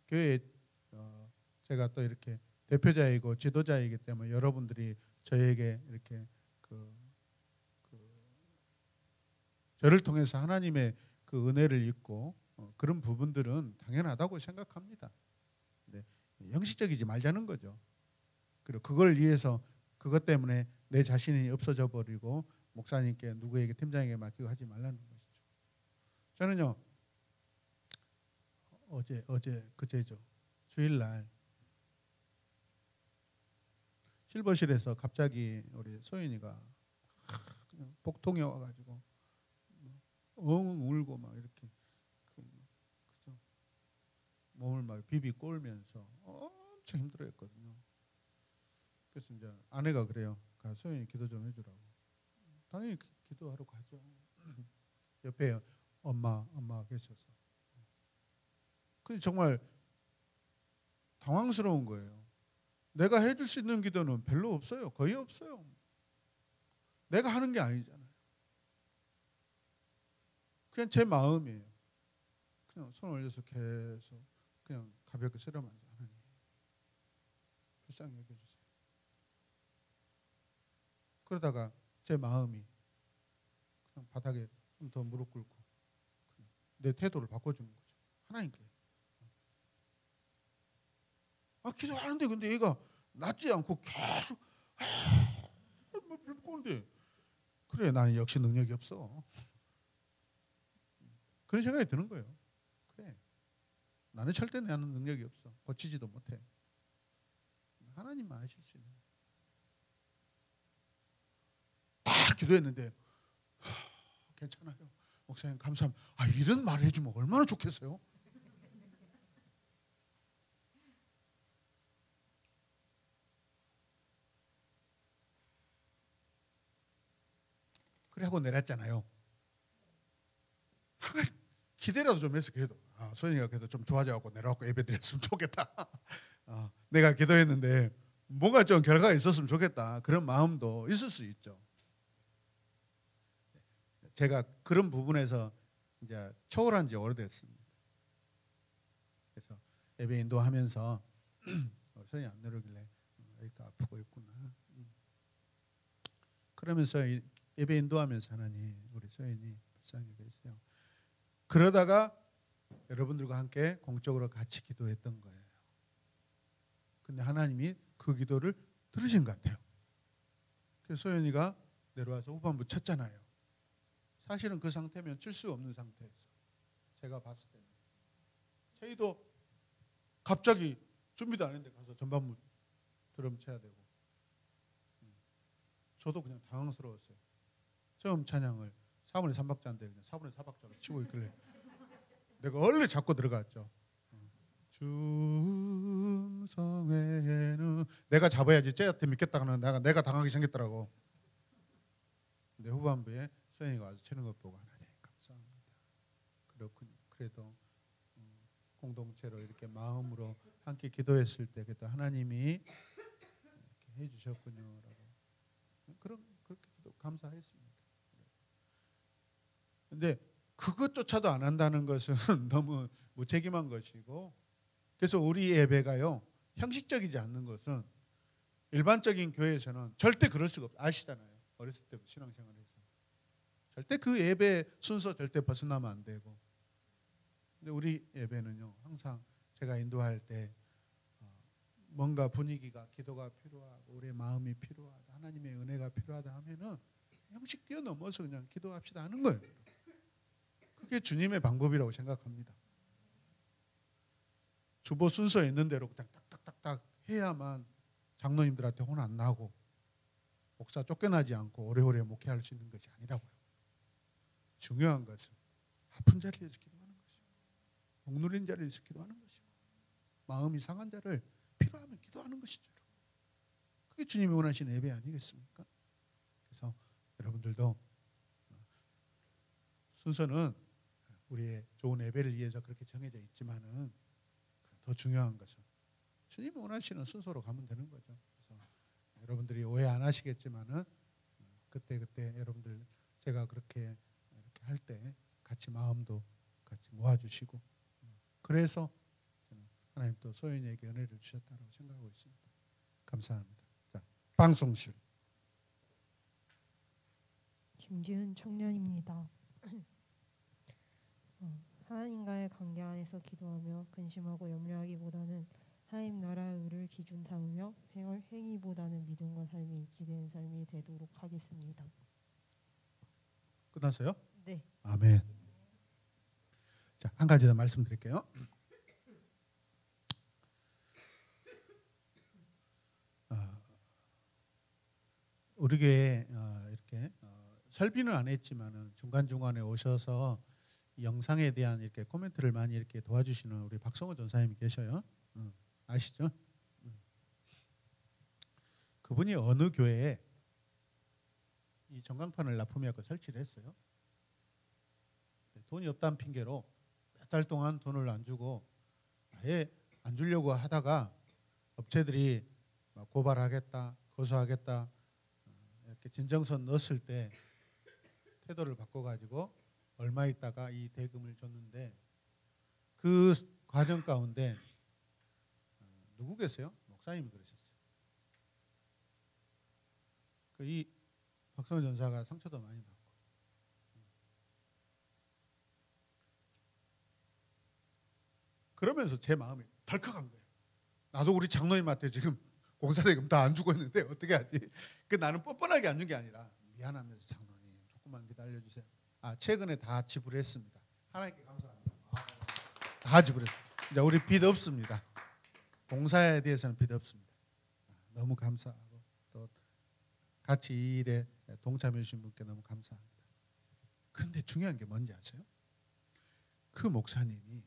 교회 제가 또 이렇게 대표자이고 지도자이기 때문에 여러분들이 저에게 이렇게 저를 통해서 하나님의 그 은혜를 입고 그런 부분들은 당연하다고 생각합니다. 근데 형식적이지 말자는 거죠. 그리고 그걸 위해서 그것 때문에 내 자신이 없어져 버리고 목사님께 누구에게 팀장에게 맡기고 하지 말라는 것이죠. 저는요 그제죠 주일날 실버실에서 갑자기 우리 소연이가 그냥 복통이 와가지고 엉엉 울고 막 이렇게 그죠? 몸을 막 비비 꼴면서 엄청 힘들어했거든요. 그래서 이제 아내가 그래요. 가 소연이 기도 좀 해주라고. 당연히 기도하러 가죠. 옆에 엄마가 계셔서. 근데 정말 당황스러운 거예요. 내가 해줄 수 있는 기도는 별로 없어요. 거의 없어요. 내가 하는 게 아니잖아요. 그냥 제 마음이에요. 그냥 손 올려서 계속 그냥 가볍게 쓰려만 하나님 불쌍히 여겨주세요. 그러다가 제 마음이 그냥 바닥에 좀 더 무릎 꿇고 내 태도를 바꿔주는 거죠. 하나님께. 기도하는데 근데 얘가 낫지 않고 계속 꼴는데 그래 나는 역시 능력이 없어. 그런 생각이 드는 거예요. 그래 나는 절대 나는 능력이 없어. 고치지도 못해. 하나님만 하실 수 있는. 다 기도했는데 괜찮아요. 목사님 감사합니다. 이런 말을 해주면 얼마나 좋겠어요. 그래 하고 내렸잖아요. 기대라도 좀 해서 그래도 소연이가 그래도 좀 좋아져갖고 내려갖고 예배 드렸으면 좋겠다. 내가 기도했는데 뭔가 좀 결과가 있었으면 좋겠다. 그런 마음도 있을 수 있죠. 제가 그런 부분에서 이제 초월한 지 오래됐습니다. 그래서 예배 인도하면서 소연이 안 내려오길래 여기도 아프고 있구나. 그러면서 예배 인도하면서 하나님 우리 소연이 불쌍히 계세요. 그러다가 여러분들과 함께 공적으로 같이 기도했던 거예요. 근데 하나님이 그 기도를 들으신 것 같아요. 그래서 소연이가 내려와서 후반부 쳤잖아요. 사실은 그 상태면 칠 수 없는 상태였어. 제가 봤을 때는. 저희도 갑자기 준비도 안 했는데 가서 전반부 드럼 쳐야 되고. 저도 그냥 당황스러웠어요. 처음 찬양을 4분의 3박자인데 그냥 4분의 4박자로 치고 있길래 내가 얼른 잡고 들어갔죠. 중성회는 내가 잡아야지 쟤한테 믿겠다고는 내가 당하기 생겼더라고. 근데 후반부에 소연이가 와서 치는 것 보고 하나님 감사합니다. 그렇군요. 그래도 공동체로 이렇게 마음으로 함께 기도했을 때 그래도 하나님이 이렇게 해주셨군요라고 그렇게 기도 감사했습니다. 근데 그것조차도 안 한다는 것은 너무 무책임한 것이고, 그래서 우리 예배가요 형식적이지 않는 것은 일반적인 교회에서는 절대 그럴 수가 없어요. 아시잖아요. 어렸을 때부터 신앙생활에서 절대 그 예배 순서 절대 벗어나면 안 되고. 근데 우리 예배는요 항상 제가 인도할 때 뭔가 분위기가 기도가 필요하고 우리의 마음이 필요하다, 하나님의 은혜가 필요하다 하면은 형식 뛰어넘어서 그냥 기도합시다 하는 거예요. 그게 주님의 방법이라고 생각합니다. 주보 순서에 있는 대로 그냥 딱딱딱딱 해야만 장로님들한테 혼 안 나고 목사 쫓겨나지 않고 오래오래 목회할 수 있는 것이 아니라고요. 중요한 것은 아픈 자리에서 기도하는 것이고 목 누린 자리에서 기도하는 것이고 마음이 상한 자를 필요하면 기도하는 것이죠. 그게 주님이 원하시는 예배 아니겠습니까? 그래서 여러분들도 순서는 우리의 좋은 예배를 위해서 그렇게 정해져 있지만은 더 중요한 것은 주님이 원하시는 순서로 가면 되는 거죠. 그래서 여러분들이 오해 안 하시겠지만은 그때 여러분들 제가 그렇게 이렇게 할 때 같이 마음도 같이 모아주시고 그래서 저는 하나님 또 소연이에게 은혜를 주셨다고 생각하고 있습니다. 감사합니다. 자, 방송실 김지은 청년입니다. 하나님과의 관계 안에서 기도하며 근심하고 염려하기보다는 하나님 나라의 의를 기준 삼으며 행위보다는 믿음과 삶이 일치되는 삶이 되도록 하겠습니다. 끝났어요? 네. 아멘. 자, 한 가지 더 말씀드릴게요. 우리 교회 이렇게 설비는 안 했지만은 중간 중간에 오셔서 영상에 대한 이렇게 코멘트를 많이 이렇게 도와주시는 우리 박성호 전사님이 계셔요. 아시죠? 그분이 어느 교회에 이 전광판을 납품해서 설치를 했어요. 돈이 없다는 핑계로 몇 달 동안 돈을 안 주고 아예 안 주려고 하다가 업체들이 막 고발하겠다, 고소하겠다 이렇게 진정서 넣었을 때 태도를 바꿔가지고 얼마 있다가 이 대금을 줬는데 그 과정 가운데 누구 계세요? 목사님이 그러셨어요. 이 박성호 전사가 상처도 많이 받고 그러면서 제 마음이 덜컥한 거예요. 나도 우리 장로님한테 지금 공사대금 다 안 주고 있는데 어떻게 하지? 나는 뻔뻔하게 안 준 게 아니라 미안하면서 장로님 조금만 기다려주세요. 최근에 다 지불했습니다. 하나님께 감사합니다. 다 지불했습니다. 이제 우리 빚 없습니다. 공사에 대해서는 빚 없습니다. 너무 감사하고 또 같이 이 일에 동참해 주신 분께 너무 감사합니다. 그런데 중요한 게 뭔지 아세요? 그 목사님이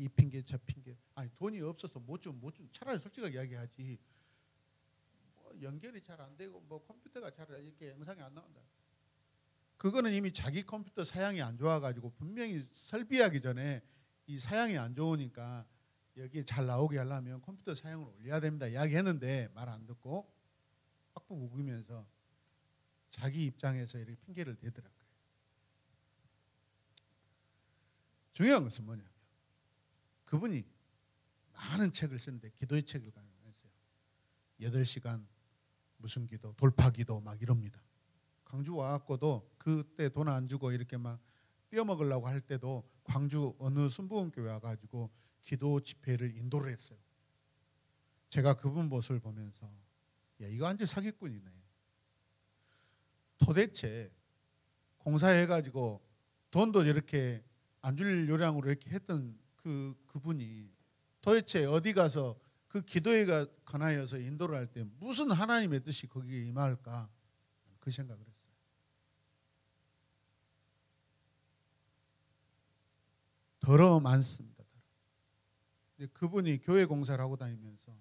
이 핑계 저 핑계 돈이 없어서 못 좀 차라리 솔직하게 이야기하지 연결이 잘 안 되고 컴퓨터가 잘 이렇게 영상이 안 나온다. 그거는 이미 자기 컴퓨터 사양이 안 좋아가지고 분명히 설비하기 전에 이 사양이 안 좋으니까 여기에 잘 나오게 하려면 컴퓨터 사양을 올려야 됩니다 이야기했는데 말 안 듣고 빡빡 우기면서 자기 입장에서 이렇게 핑계를 대더라고요. 중요한 것은 뭐냐면 그분이 많은 책을 쓰는데 기도의 책을 강연했어요. 8시간 무슨 기도, 돌파 기도 막 이럽니다. 광주 와갖고도 그때 돈 안 주고 이렇게 막 떼어먹으려고 할 때도 광주 어느 순복음교회 와가지고 기도 집회를 인도를 했어요. 제가 그분 모습을 보면서 야 이거 완전 사기꾼이네. 도대체 공사해가지고 돈도 이렇게 안 줄 요량으로 이렇게 했던 그분이 도대체 어디 가서 그 기도에 관하여서 인도를 할 때 무슨 하나님의 뜻이 거기에 임할까 그 생각을 했어요. 더러 많습니다. 근데 그분이 교회 공사를 하고 다니면서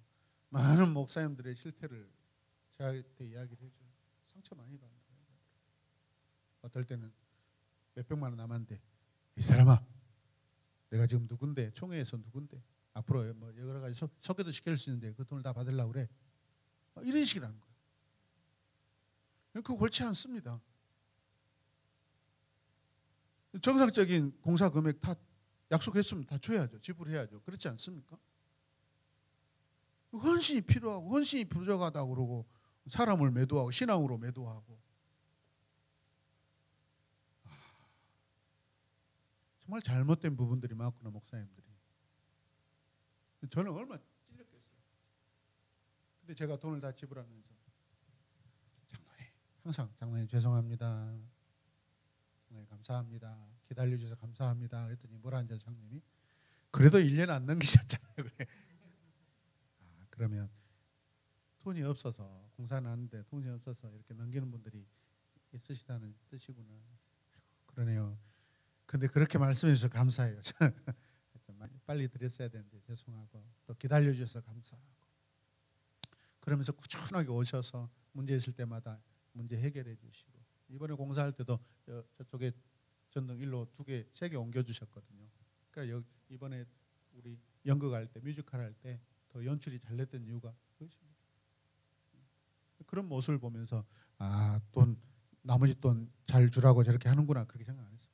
많은 목사님들의 실태를 저한테 이야기를 해줘요. 상처 많이 받는다. 어떨 때는 몇백만 원 남았는데 이 사람아 내가 지금 누군데 총회에서 누군데 앞으로 뭐 여러 가지 소개도 시킬 수 있는데 그 돈을 다 받으려고 그래. 이런 식이라는 거예요. 그거 옳지 않습니다. 정상적인 공사 금액 다 약속했으면 다 줘야죠. 지불해야죠. 그렇지 않습니까? 헌신이 필요하고 헌신이 부족하다고 그러고 사람을 매도하고 신앙으로 매도하고 정말 잘못된 부분들이 많구나 목사님들이. 저는 얼마나 찔렸겠어요. 근데 제가 돈을 다 지불하면서 장로님 항상 장로님 죄송합니다. 장로님 감사합니다. 기다려주셔서 감사합니다. 그랬더니 뭐라 하는지 장로님이 그래도 1년 안 넘기셨잖아요. 그래. 그러면 돈이 없어서 공사는 하는데 돈이 없어서 이렇게 넘기는 분들이 있으시다는 뜻이구나. 그러네요. 근데 그렇게 말씀해 주셔서 감사해요. 빨리 드렸어야 되는데 죄송하고 또 기다려 주셔서 감사하고 그러면서 꾸준하게 오셔서 문제 있을 때마다 문제 해결해 주시고 이번에 공사할 때도 저쪽에 전등 일로 2개, 3개 옮겨 주셨거든요. 그러니까 이번에 우리 연극할 때 뮤지컬 할 때 더 연출이 잘 됐던 이유가 그것입니다. 그런 모습을 보면서 돈 나머지 돈 잘 주라고 저렇게 하는구나 그렇게 생각 안 했어요.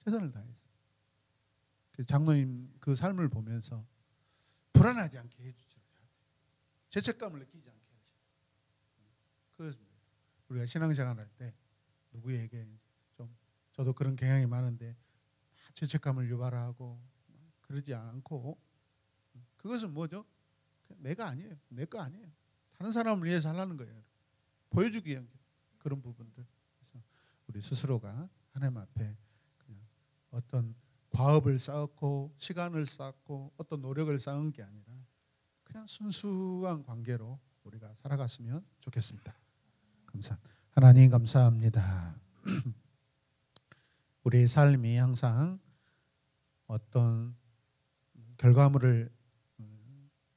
최선을 다했어요. 장로님 그 삶을 보면서 불안하지 않게 해주죠. 죄책감을 느끼지 않게 하시죠. 그렇습니다. 우리가 신앙생활 할 때 누구에게 좀 저도 그런 경향이 많은데 죄책감을 유발하고 그러지 않고 그것은 뭐죠? 내가 아니에요. 내 거 아니에요. 다른 사람을 위해서 하려는 거예요. 보여주기 위한 그런 부분들. 그래서 우리 스스로가 하나님 앞에 그냥 어떤 과업을 쌓았고 시간을 쌓고 어떤 노력을 쌓은 게 아니라 그냥 순수한 관계로 우리가 살아갔으면 좋겠습니다. 하나님 감사합니다. 우리의 삶이 항상 어떤 결과물을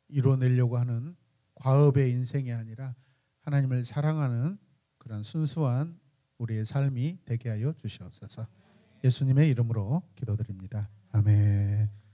이뤄내려고 하는 과업의 인생이 아니라 하나님을 사랑하는 그런 순수한 우리의 삶이 되게 하여 주시옵소서. 예수님의 이름으로 기도드립니다. 아멘.